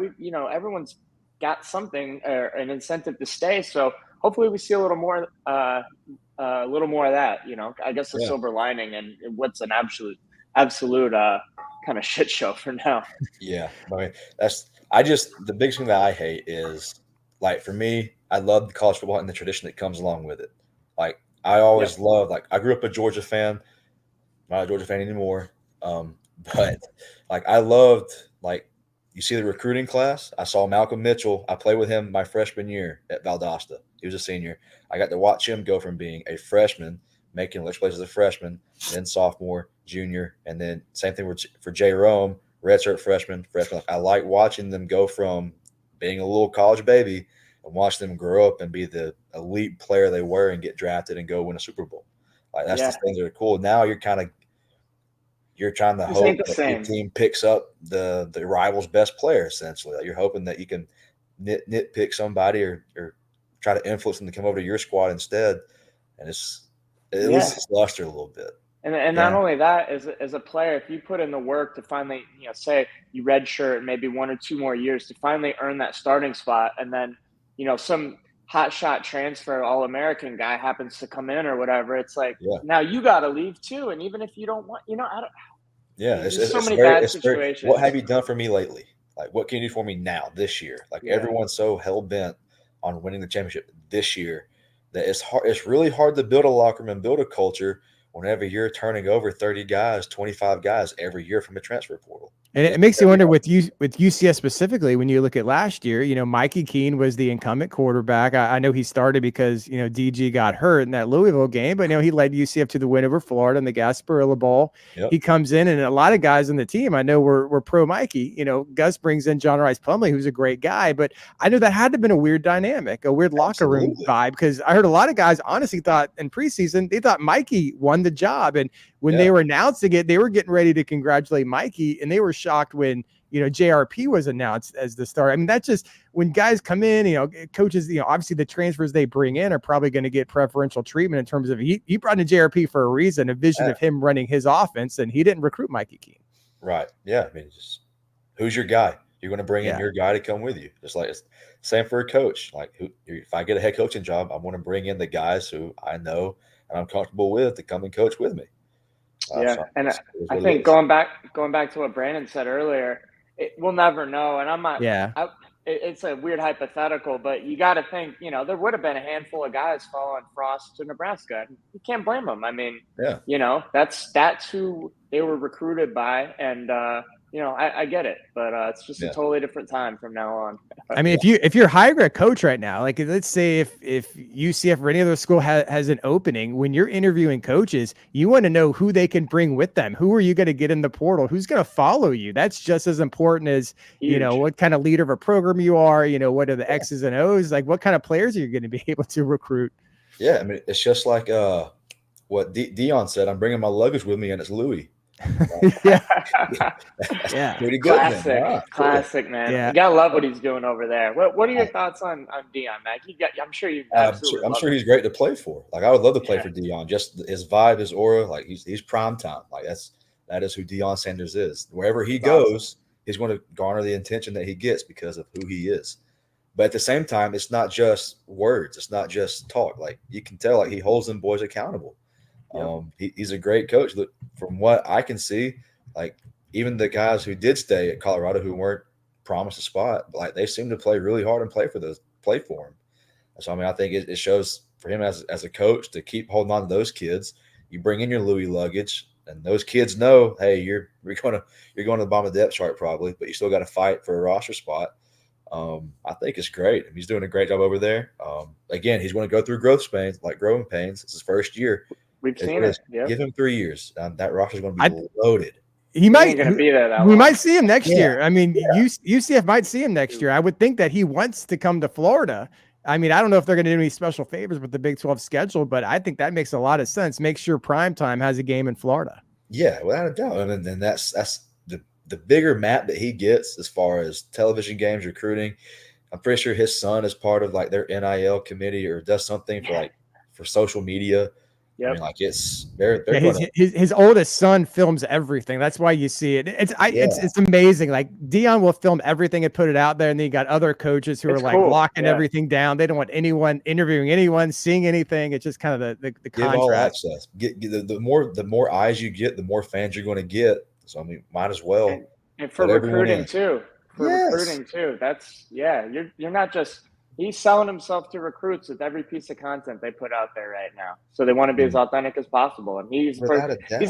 everyone's got something or an incentive to stay. So hopefully we see a little more of that, I guess the silver lining, and what's an absolute kind of shit show for now. Yeah. I mean, the biggest thing that I hate is, like, for me, I love the college football and the tradition that comes along with it. Like, I always loved, like, I grew up a Georgia fan, not a Georgia fan anymore. But like, I loved, like, you see the recruiting class. I saw Malcolm Mitchell. I played with him my freshman year at Valdosta. He was a senior. I got to watch him go from being a freshman, making electric plays as a freshman, then sophomore, junior, and then same thing for Jay Rome, redshirt freshman. Like, I like watching them go from being a little college baby and watch them grow up and be the elite player they were and get drafted and go win a Super Bowl. Like, that's the things that are cool. Now you're trying to hope that your team picks up the rival's best player, essentially. Like, you're hoping that you can nitpick somebody or try to influence them to come over to your squad instead. And it loses luster a little bit. And not only that, as a player, if you put in the work to finally, say you redshirt maybe 1 or 2 more years to finally earn that starting spot, and then, some hot shot transfer All-American guy happens to come in or whatever, it's like, now you got to leave too. And even if you don't want, I don't. Yeah, there's so many bad situations. What have you done for me lately? Like, what can you do for me now this year? Like, everyone's so hell bent on winning the championship this year that it's hard. It's really hard to build a locker room and build a culture whenever you're turning over 30 guys, 25 guys every year from a transfer portal. And it makes you wonder with UCF specifically, when you look at last year, Mikey Keene was the incumbent quarterback. I know he started because, DG got hurt in that Louisville game, but, he led UCF to the win over Florida in the Gasparilla Bowl. Yep. He comes in, and a lot of guys on the team, I know were pro Mikey. Gus brings in John Rice Plumlee, who's a great guy, but I know that had to have been a weird dynamic, a weird locker room vibe, because I heard a lot of guys honestly thought in preseason, they thought Mikey won the job. And when they were announcing it, they were getting ready to congratulate Mikey, and they were shocked when, JRP was announced as the starter. I mean, that's just when guys come in, coaches, obviously the transfers they bring in are probably going to get preferential treatment in terms of he brought in JRP for a reason, a vision of him running his offense, and he didn't recruit Mikey Keene. Right. Yeah. I mean, just who's your guy? You're going to bring in your guy to come with you. Just like it's same for a coach. Like, if I get a head coaching job, I want to bring in the guys who I know and I'm comfortable with to come and coach with me. And I think going back to what Brandon said earlier, we'll never know. And I'm not. Yeah. It's a weird hypothetical, but you got to think. There would have been a handful of guys following Frost to Nebraska. You can't blame them. I mean, that's who they were recruited by, and I get it, but it's just a totally different time from now on. I mean, if you're hiring a coach right now, like let's say if UCF or any other school has an opening, when you're interviewing coaches, you want to know who they can bring with them. Who are you going to get in the portal? Who's going to follow you? That's just as important as, what kind of leader of a program you are, what are the X's and O's, like what kind of players are you going to be able to recruit? Yeah. I mean, it's just like what Dion said, I'm bringing my luggage with me and it's Louis. Pretty good. Classic, man. You gotta love what he's doing over there. What are your thoughts on Dion, Mack? I'm sure you. I'm sure he's great to play for. Like, I would love to play for Dion. Just his vibe, his aura. Like, he's prime time. Like, that is who Deion Sanders is. Wherever he goes, he's going to garner the attention that he gets because of who he is. But at the same time, it's not just words. It's not just talk. Like, you can tell, like, he holds them boys accountable. He's a great coach. Look, from what I can see, like, even the guys who did stay at Colorado who weren't promised a spot, like, they seem to play really hard and play for him. So, I mean, I think it shows for him as a coach to keep holding on to those kids. You bring in your Louis luggage, and those kids know, hey, you're going to the bottom of the depth chart probably, but you still got to fight for a roster spot. I think it's great. I mean, he's doing a great job over there. Again, he's going to go through growing pains. It's his first year. We've seen it. Yep. Give him 3 years. That roster is going to be loaded. He might. Going to be there that we long. might see him next year. I mean, UCF might see him next year. I would think that he wants to come to Florida. I mean, I don't know if they're going to do any special favors with the Big 12 schedule, but I think that makes a lot of sense. Make sure Primetime has a game in Florida. Yeah, without a doubt. And then that's the bigger map that he gets as far as television games, recruiting. I'm pretty sure his son is part of like their NIL committee or does something for social media. Yep. I mean, like they're his oldest son films everything. That's why you see it. It's amazing. Like Dion will film everything and put it out there, and then you got other coaches who are like locking everything down. They don't want anyone interviewing anyone, seeing anything. It's just kind of the give all access. Get the more eyes you get, the more fans you're going to get. So I mean, might as well. And for recruiting too. Recruiting too. That's You're not just. He's selling himself to recruits with every piece of content they put out there right now. So they want to be as authentic as possible. And he's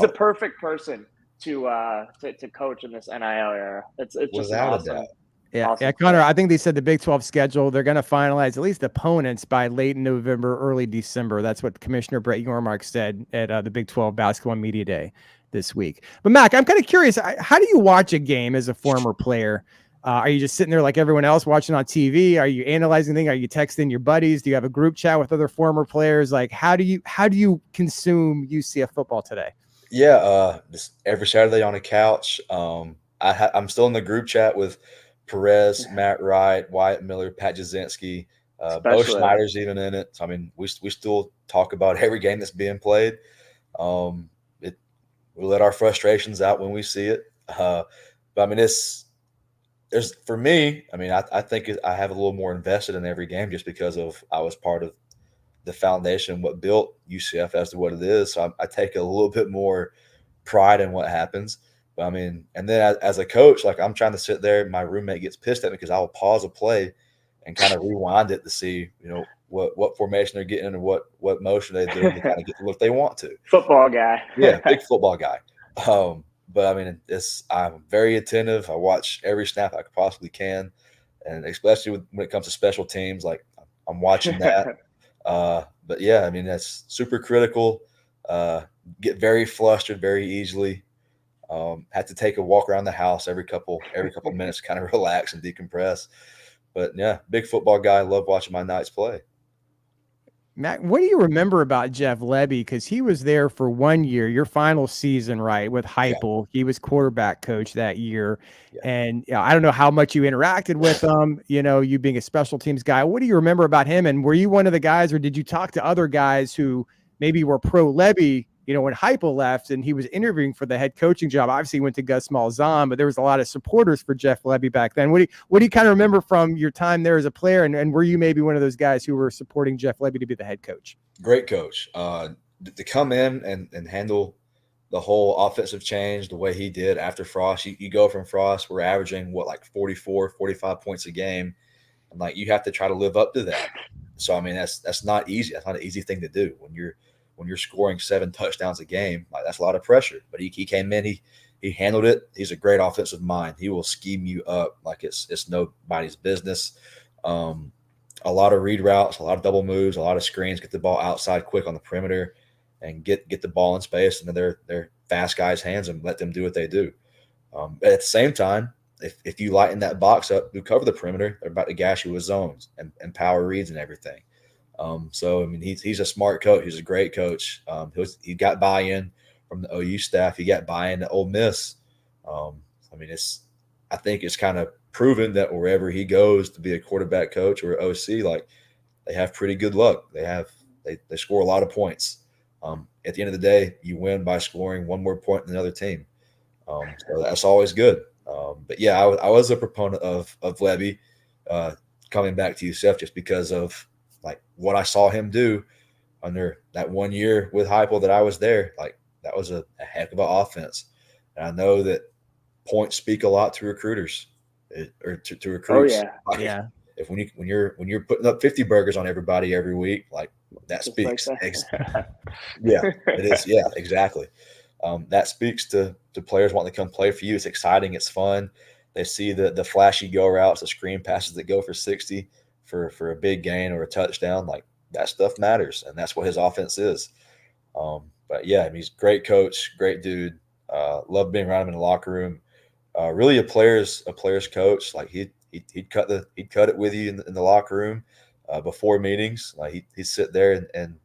a perfect person to coach in this NIL era. It's just awesome. Yeah, Connor, I think they said the Big 12 schedule, they're going to finalize at least opponents by late November, early December. That's what Commissioner Brett Yormark said at the Big 12 Basketball Media Day this week. But Mack, I'm kind of curious, how do you watch a game as a former player? Are you just sitting there like everyone else watching on TV? Are you analyzing things? Are you texting your buddies? Do you have a group chat with other former players? Like, how do you consume UCF football today? Yeah, just every Saturday on a couch. I'm still in the group chat with Perez, Matt Wright, Wyatt Miller, Pat Jasinski, Bo Schneider's even in it. So, I mean, we still talk about every game that's being played. We let our frustrations out when we see it. But I mean, for me, I mean, I think I have a little more invested in every game just because I was part of the foundation, what built UCF as to what it is. So I take a little bit more pride in what happens. But I mean, and then as a coach, like I'm trying to sit there, my roommate gets pissed at me because I will pause a play and kind of rewind it to see, what formation they're getting and what motion they're doing to kind of get the look they want to. Football guy. Yeah, big football guy. But I mean, I'm very attentive. I watch every snap I possibly can, and especially when it comes to special teams, like I'm watching that. But yeah, I mean, that's super critical. Get very flustered very easily. Have to take a walk around the house every couple minutes to kind of relax and decompress. But yeah, big football guy. Love watching my Knights play. Matt, what do you remember about Jeff Lebby? Because he was there for 1 year, your final season, right, with Heupel. Yeah. He was quarterback coach that year. Yeah. And I don't know how much you interacted with him, you being a special teams guy. What do you remember about him? And were you one of the guys, or did you talk to other guys who maybe were pro Lebby, when Heupel left and he was interviewing for the head coaching job? Obviously, he went to Gus Malzahn, but there was a lot of supporters for Jeff Lebby back then. What do you kind of remember from your time there as a player? And were you maybe one of those guys who were supporting Jeff Lebby to be the head coach? Great coach. To come in and handle the whole offensive change the way he did after Frost. You go from Frost, we're averaging, 44, 45 points a game. And, you have to try to live up to that. So, I mean, that's not easy. That's not an easy thing to do when you're scoring 7 touchdowns a game. That's a lot of pressure. But he came in, he handled it. He's a great offensive mind. He will scheme you up like it's nobody's business. A lot of read routes, a lot of double moves, a lot of screens, get the ball outside quick on the perimeter and get the ball in space into their fast guys' hands and let them do what they do. But at the same time, if you lighten that box up, you cover the perimeter, they're about to gash you with zones and power reads and everything. So, I mean, he's a smart coach. He's a great coach. He got buy-in from the OU staff. He got buy-in to Ole Miss. I mean, I think it's kind of proven that wherever he goes to be a quarterback coach or OC, they have pretty good luck. They score a lot of points. At the end of the day, you win by scoring one more point than another team. So that's always good. But yeah, I was a proponent of Lebby coming back to UCF just because of what I saw him do under that 1 year with Heupel that I was there. That was a heck of an offense. And I know that points speak a lot to recruiters or to recruits. Oh, yeah. If when you're putting up 50 burgers on everybody every week, that speaks. Yeah, it is. Yeah, exactly. That speaks to players wanting to come play for you. It's exciting. It's fun. They see the flashy go routes, the screen passes that go for 60 for a big gain or a touchdown. Like, that stuff matters, and that's what his offense is. But yeah, I mean, he's a great coach, great dude. Love being around him in the locker room. Really a player's coach. Like, he'd cut it with you in the locker room before meetings. Like, he'd sit there and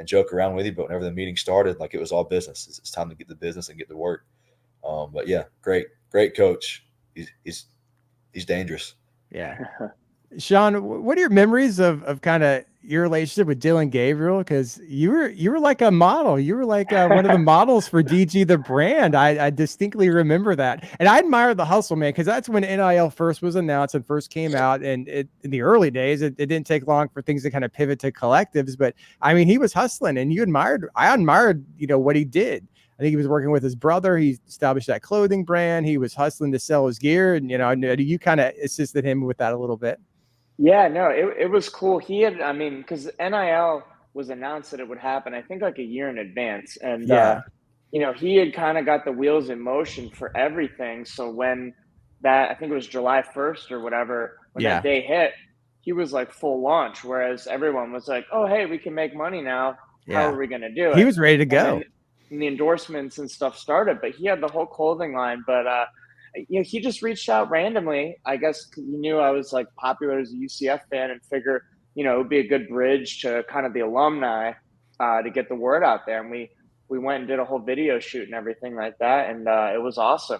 joke around with you, but whenever the meeting started, like, it was all business. It's time to get to business and get to work. But yeah, great coach. He's dangerous. Yeah. Sean, what are your memories of kind of your relationship with Dylan Gabriel? Because you were like a model. You were like one of the models for DG the brand. I distinctly remember that, and I admire the hustle, man, because that's when NIL first was announced and first came out. And in the early days, it didn't take long for things to kind of pivot to collectives. But I mean, he was hustling, and I admired what he did. I think he was working with his brother. He established that clothing brand. He was hustling to sell his gear, and you kind of assisted him with that a little bit. Yeah, no, it was cool. Because NIL was announced that it would happen, I think, like a year in advance. And, he had kind of got the wheels in motion for everything. So when I think it was July 1st or whatever, when that day hit, he was like full launch. Whereas everyone was like, oh, hey, we can make money now. How are we going to do it? He was ready to go. And the endorsements and stuff started, but he had the whole clothing line. But, he just reached out randomly. I guess he knew I was like popular as a UCF fan and figured, it would be a good bridge to kind of the alumni to get the word out there. And we went and did a whole video shoot and everything like that. And it was awesome.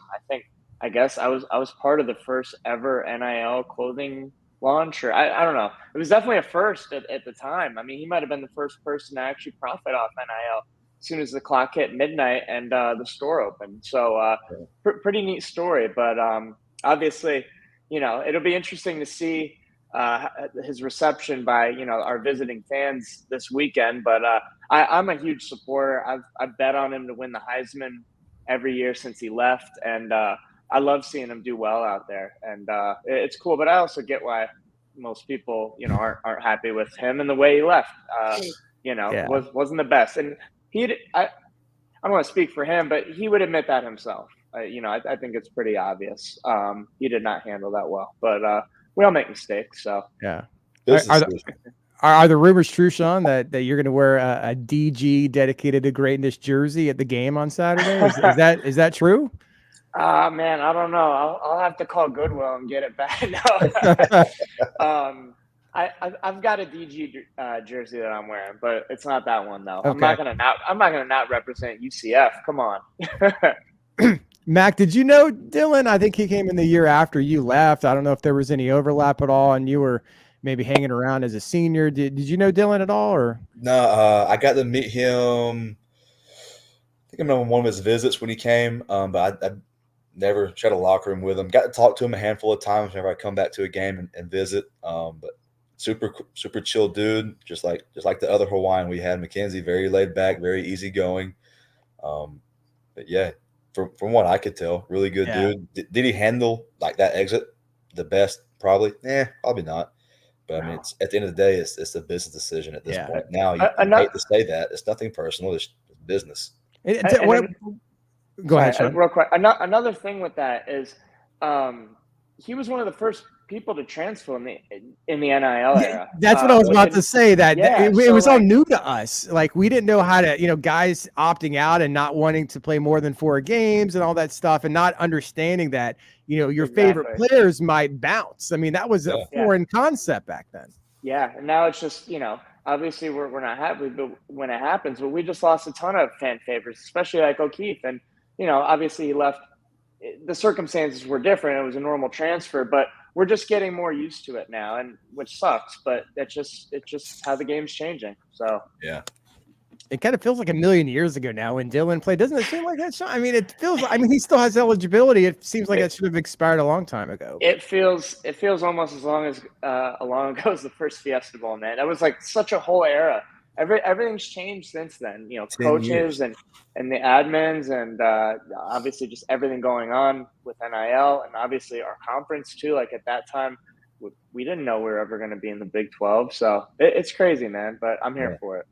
I guess I was part of the first ever NIL clothing launch, or I don't know. It was definitely a first at the time. I mean, he might've been the first person to actually profit off NIL as soon as the clock hit midnight and the store opened. So pretty neat story. But obviously, it'll be interesting to see his reception by, our visiting fans this weekend. But I'm a huge supporter. I've bet on him to win the Heisman every year since he left. And I love seeing him do well out there. And it's cool. But I also get why most people, aren't happy with him and the way he left. Wasn't the best. And I don't want to speak for him, but he would admit that himself. I think it's pretty obvious. He did not handle that well, but we all make mistakes. So yeah. Are the rumors true, Sean, that you're going to wear a DG dedicated to greatness jersey at the game on Saturday? Is that true? Man, I don't know. I'll have to call Goodwill and get it back. No. I've got a DG jersey that I'm wearing, but it's not that one though. Okay. I'm not gonna not represent UCF. Come on. Mack, did you know Dylan? I think he came in the year after you left. I don't know if there was any overlap at all, and you were maybe hanging around as a senior. Did you know Dylan at all, or no? I got to meet him. I think I remember one of his visits when he came, but I never shared a locker room with him. Got to talk to him a handful of times whenever I come back to a game and visit. But super chill dude, just like the other Hawaiian we had, Mackenzie, very laid back, very easygoing. But yeah, from what I could tell, really good dude. Did he handle like that exit the best? Probably. Probably not. But I mean, it's, at the end of the day, it's a business decision at this point. Now, you hate to say that. It's nothing personal. It's business. Go ahead, Sean. Real quick. Another thing with that is he was one of the first people to transfer in the NIL era. That's what I was about to say. It was all new to us. Like, we didn't know how to, guys opting out and not wanting to play more than 4 games and all that stuff, and not understanding that, your favorite players might bounce. I mean, that was a foreign concept back then. Yeah, and now it's just, obviously we're not happy, but when it happens, but we just lost a ton of fan favorites, especially like O'Keefe. And, obviously he left. The circumstances were different. It was a normal transfer, but we're just getting more used to it now, and which sucks, but it's just how the game's changing. So yeah, it kind of feels like a million years ago now when Dylan played. Doesn't it seem like that? I mean, he still has eligibility. It seems like it should have expired a long time ago. It feels almost as long ago as the first Fiesta Bowl, man. That was like such a whole era. Everything's changed since then. Coaches and the admins, and obviously just everything going on with NIL, and obviously our conference too. Like, at that time, we didn't know we were ever going to be in the Big 12. So it's crazy, man. But I'm here for it.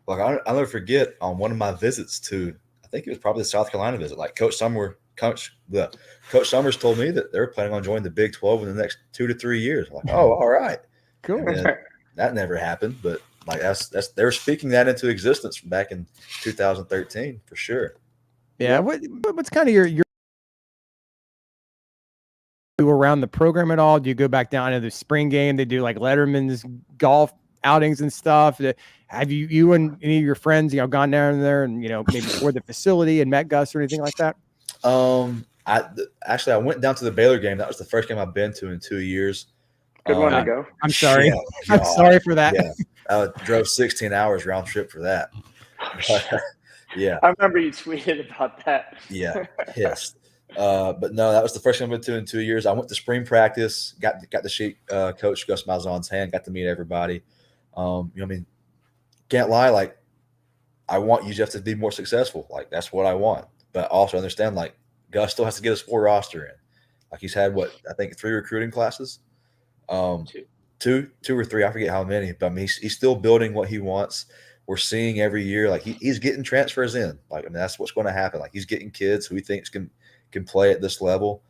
Look, I'll never forget on one of my visits to, I think it was probably the South Carolina visit. Like, Coach Summer Coach Summers told me that they're planning on joining the Big 12 in the next 2 to 3 years. I'm like, oh, all right, Cool. And then that never happened, but like that's they were speaking that into existence back in 2013 for sure. Yeah. What's kind of your around the program at all? Do you go back down to the spring game? They do like Letterman's golf outings and stuff. Have you and any of your friends, gone down there and, maybe toured the facility and met Gus or anything like that? I went down to the Baylor game. That was the first game I've been to in 2 years. Good one to go. I'm sorry. Yeah, I'm sorry for that. Yeah, I drove 16 hours round trip for that. Yeah, I remember you tweeted about that. Yeah, pissed. But no, that was the first time I went to in 2 years. I went to spring practice, got to shake Coach Gus Malzahn's hand, got to meet everybody. Can't lie, like I want UCF to be more successful. Like that's what I want, but also understand like Gus still has to get his full roster in. Like he's had I think 3 recruiting classes, two or three, I forget how many. But I mean, he's still building what he wants. We're seeing every year like he's getting transfers in. Like that's what's going to happen. Like he's getting kids who he thinks can play at this level.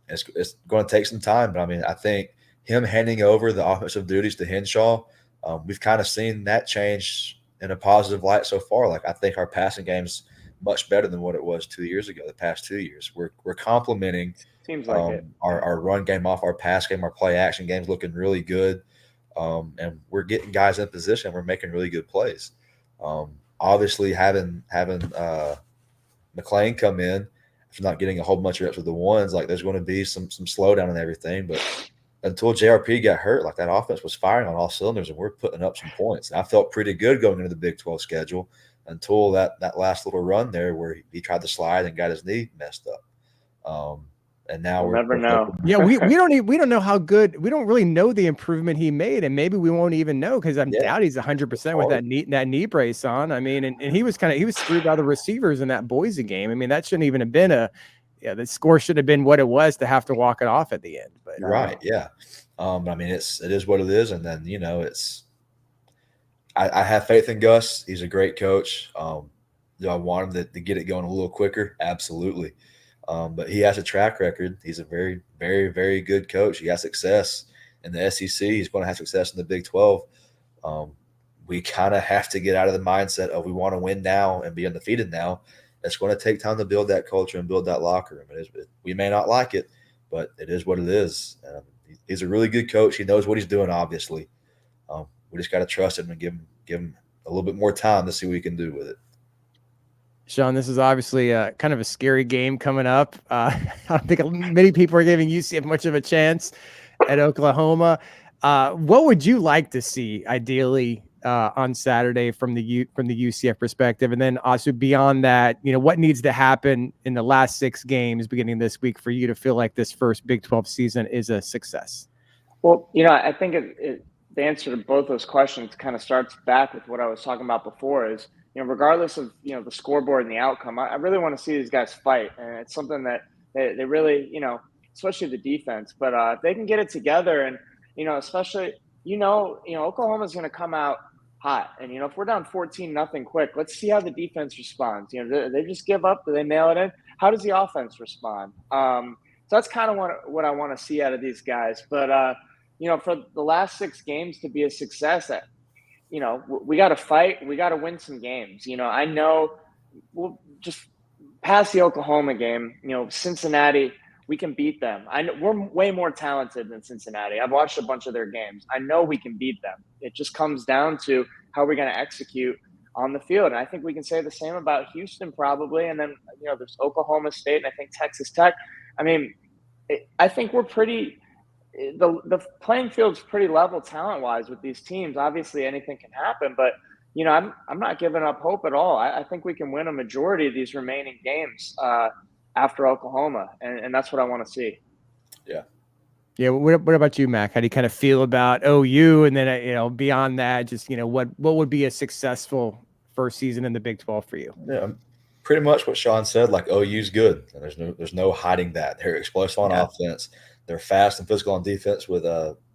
It's going to take some time, but I mean, I think him handing over the offensive duties to Henshaw, we've kind of seen that change in a positive light so far. Like I think our passing game's much better than what it was 2 years ago. The past 2 years, we're complementing Seems like it. Our run game off our pass game, our play action game's looking really good, and we're getting guys in position. We're making really good plays. Obviously, having McLean come in, if you're not getting a whole bunch of reps with the ones, like there's going to be some slowdown and everything. But until JRP got hurt, like that offense was firing on all cylinders, and we're putting up some points. And I felt pretty good going into the Big 12 schedule until that last little run there where he tried to slide and got his knee messed up. And now we'll never know. Yeah, we don't know how good. We don't really know the improvement he made, and maybe we won't even know because I doubt he's 100% with that knee brace on. I mean, and he was screwed by the receivers in that Boise game. I mean, that shouldn't even have been the score should have been what it was to have to walk it off at the end. But right, yeah. I mean, it is what it is, and then I have faith in Gus. He's a great coach. Do I want him to get it going a little quicker? Absolutely. But he has a track record. He's a very, very, very good coach. He has success in the SEC. He's going to have success in the Big 12. We kind of have to get out of the mindset of we want to win now and be undefeated now. It's going to take time to build that culture and build that locker room. We may not like it, but it is what it is. He's a really good coach. He knows what he's doing, obviously. We just got to trust him and give him a little bit more time to see what he can do with it. Sean, this is obviously kind of a scary game coming up. I don't think many people are giving UCF much of a chance at Oklahoma. What would you like to see, ideally, on Saturday from the UCF perspective? And then also beyond that, what needs to happen in the last 6 games beginning this week for you to feel like this first Big 12 season is a success? Well, I think the answer to both those questions kind of starts back with what I was talking about before is, regardless of, the scoreboard and the outcome, I really want to see these guys fight. And it's something that they really, especially the defense, but if they can get it together and, especially, Oklahoma's going to come out hot. And, if we're down 14-0 quick, let's see how the defense responds. Do they just give up? Do they mail it in? How does the offense respond? So that's kind of what I want to see out of these guys. But, for the last 6 games to be a success, we got to fight. We got to win some games. I know we'll just past the Oklahoma game, Cincinnati, we can beat them. I know we're way more talented than Cincinnati. I've watched a bunch of their games. I know we can beat them. It just comes down to how we're going to execute on the field. And I think we can say the same about Houston probably. And then, there's Oklahoma State and I think Texas Tech. I mean, I think we're pretty – the playing field's pretty level talent-wise with these teams. Obviously, anything can happen, but I'm not giving up hope at all. I think we can win a majority of these remaining games after Oklahoma, and that's what I want to see. Yeah. Yeah. What about you, Mack? How do you kind of feel about OU, and then beyond that, just what would be a successful first season in the Big 12 for you? Yeah. Pretty much what Sean said. Like OU's good. There's no hiding that. They're explosive on offense. They're fast and physical on defense with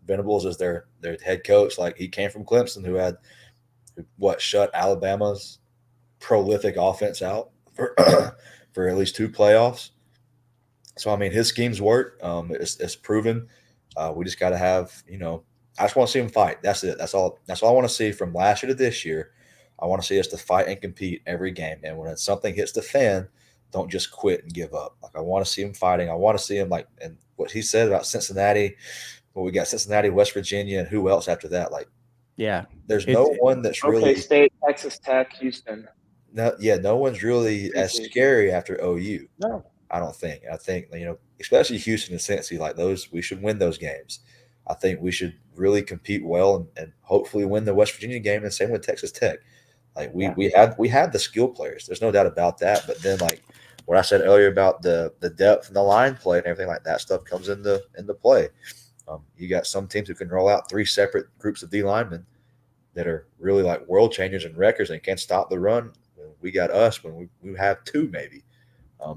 Venables as their head coach. Like he came from Clemson, who shut Alabama's prolific offense out for at least 2 playoffs. So, I mean, his schemes work. It's proven. We just got to have, I just want to see him fight. That's it. That's all I want to see from last year to this year. I want to see us to fight and compete every game. And when something hits the fan, don't just quit and give up. Like, I want to see him fighting. I want to see him, like, and what he said about Cincinnati. Well, we got Cincinnati, West Virginia, and who else after that? Like, yeah, there's no one that's really State, Texas Tech, Houston. No one's really as scary after OU. No, I don't think. I think, especially Houston and Cincy, like those, we should win those games. I think we should really compete well and hopefully win the West Virginia game, and same with Texas Tech. Like we have the skill players. There's no doubt about that. But then, like what I said earlier about the depth and the line play and everything like that stuff comes into play. You got some teams who can roll out 3 separate groups of D linemen that are really like world changers and wreckers and can't stop the run. We got us when we have 2 maybe.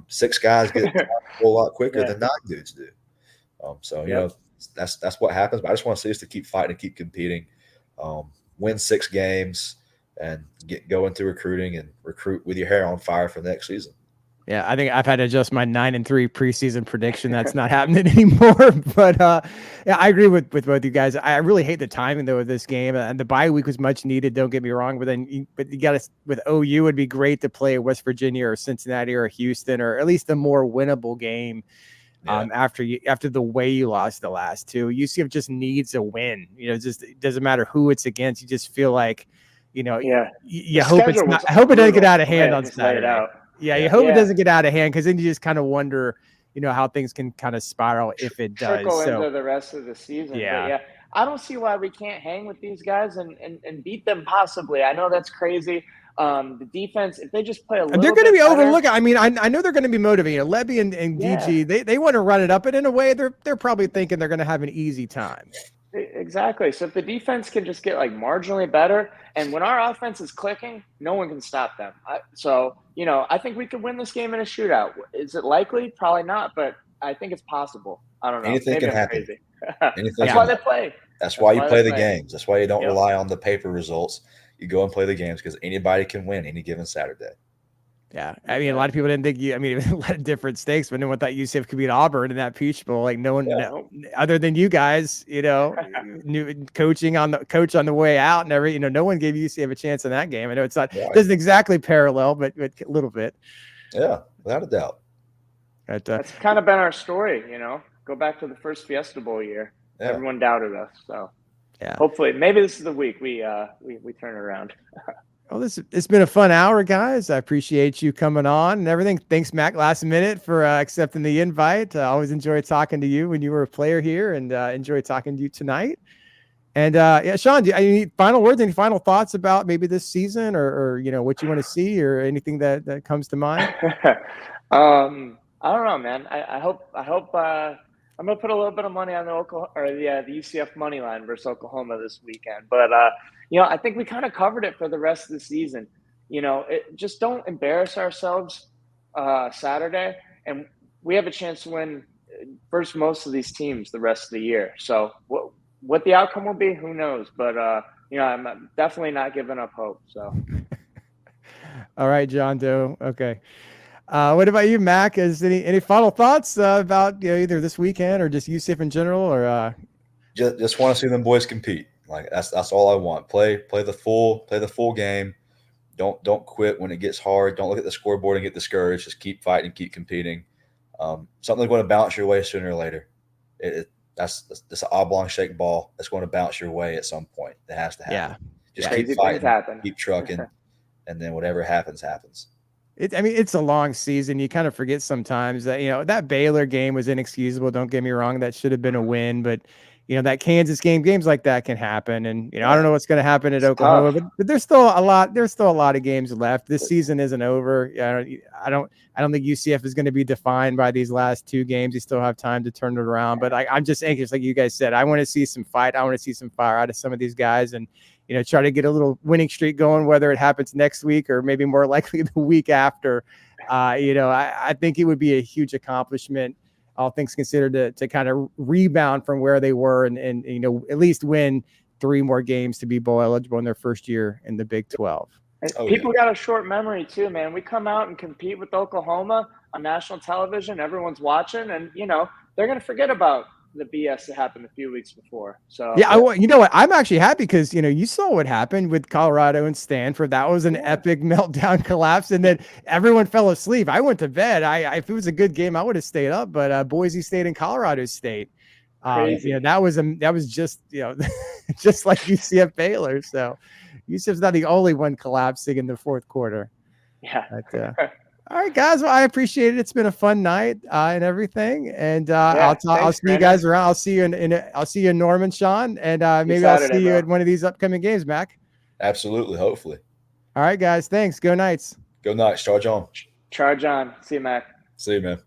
6 guys get a whole lot quicker than 9 dudes do. That's what happens. But I just want to see us to keep fighting and keep competing, win 6 games, and go into recruiting and recruit with your hair on fire for next season. Yeah, I think I've had to adjust my 9-3 preseason prediction. That's not happening anymore. But yeah, I agree with both you guys. I really hate the timing though of this game, and the bye week was much needed. Don't get me wrong, but you got to, with OU, it'd be great to play West Virginia or Cincinnati or Houston, or at least a more winnable game. After the way you lost the last 2, UCF just needs a win. Just it doesn't matter who it's against. You just feel like, you hope it's not. I hope it doesn't get out of hand on Saturday. Yeah, you hope it doesn't get out of hand, because then you just kind of wonder, how things can kind of spiral if it does. Trickle into the rest of the season. Yeah. But I don't see why we can't hang with these guys and beat them possibly. I know that's crazy. The defense, if they just play a little, they're going to be be overlooked. I mean, I know they're going to be motivated. Levy and Gigi, they want to run it up, but in a way, they're probably thinking they're going to have an easy time. Exactly. So if the defense can just get like marginally better, and when our offense is clicking, no one can stop them. I think we could win this game in a shootout. Is it likely? Probably not, but I think it's possible. I don't know. Anything can happen. That's why they play. That's why you play the games. That's why you don't rely on the paper results. You go and play the games, because anybody can win any given Saturday. Yeah, I mean, a lot of people didn't think a lot of different stakes, but no one thought UCF could beat Auburn in that Peach Bowl. Like no one, other than you guys, knew coach on the way out and no one gave UCF a chance in that game. I know it's not doesn't exactly parallel, but a little bit. Yeah, without a doubt. But, that's kind of been our story. Go back to the first Fiesta Bowl year. Yeah. Everyone doubted us, so hopefully, maybe this is the week we turn it around. Well, it's been a fun hour, guys. I appreciate you coming on and everything. Thanks, Mack, last minute for accepting the invite. I always enjoy talking to you when you were a player here, and enjoy talking to you tonight. And Sean, any final words, any final thoughts about maybe this season or what you want to see or anything that comes to mind? I don't know, man. I hope I'm going to put a little bit of money on the UCF money line versus Oklahoma this weekend. But, I think we kind of covered it for the rest of the season. Just don't embarrass ourselves Saturday. And we have a chance to win versus most of these teams the rest of the year. So what the outcome will be, who knows? But, I'm definitely not giving up hope. So. All right, John Doe. Okay. What about you, Mack? Is any final thoughts about either this weekend or just UCF in general, or just want to see them boys compete? Like that's all I want. Play the full game. Don't quit when it gets hard. Don't look at the scoreboard and get discouraged. Just keep fighting, keep competing. Something's going to bounce your way sooner or later. That's an oblong shaped ball that's going to bounce your way at some point. It has to happen. Just keep fighting, keep trucking, and then whatever happens. It's a long season. You kind of forget sometimes that, that Baylor game was inexcusable. Don't get me wrong. That should have been a win, but that Kansas games like that can happen. And, I don't know what's going to happen at Oklahoma, but there's still a lot of games left. This season isn't over. I don't think UCF is going to be defined by these last 2 games. You still have time to turn it around, but I'm just anxious. Like you guys said, I want to see some fight. I want to see some fire out of some of these guys and, try to get a little winning streak going, whether it happens next week or maybe more likely the week after. I think it would be a huge accomplishment, all things considered, to kind of rebound from where they were and at least win 3 more games to be bowl eligible in their first year in the Big 12. Oh, People got a short memory too, man. We come out and compete with Oklahoma on national television. Everyone's watching, and they're gonna forget about the BS that happened a few weeks before. So yeah, you know what? I'm actually happy because you saw what happened with Colorado and Stanford. That was an epic meltdown collapse, and then everyone fell asleep. I went to bed. If it was a good game, I would have stayed up. But Boise State and Colorado State, crazy. that was just just like UCF Baylor. So UCF's not the only one collapsing in the fourth quarter. Yeah. But, all right, guys. Well, I appreciate it. It's been a fun night and everything. And I'll see you guys around. I'll see you I'll see you in Norman, Sean, and maybe Saturday, I'll see you at one of these upcoming games, Mac. Absolutely, hopefully. All right, guys. Thanks. Go Knights. Go Knights. Charge on. Charge on. See you, Mac. See you, man.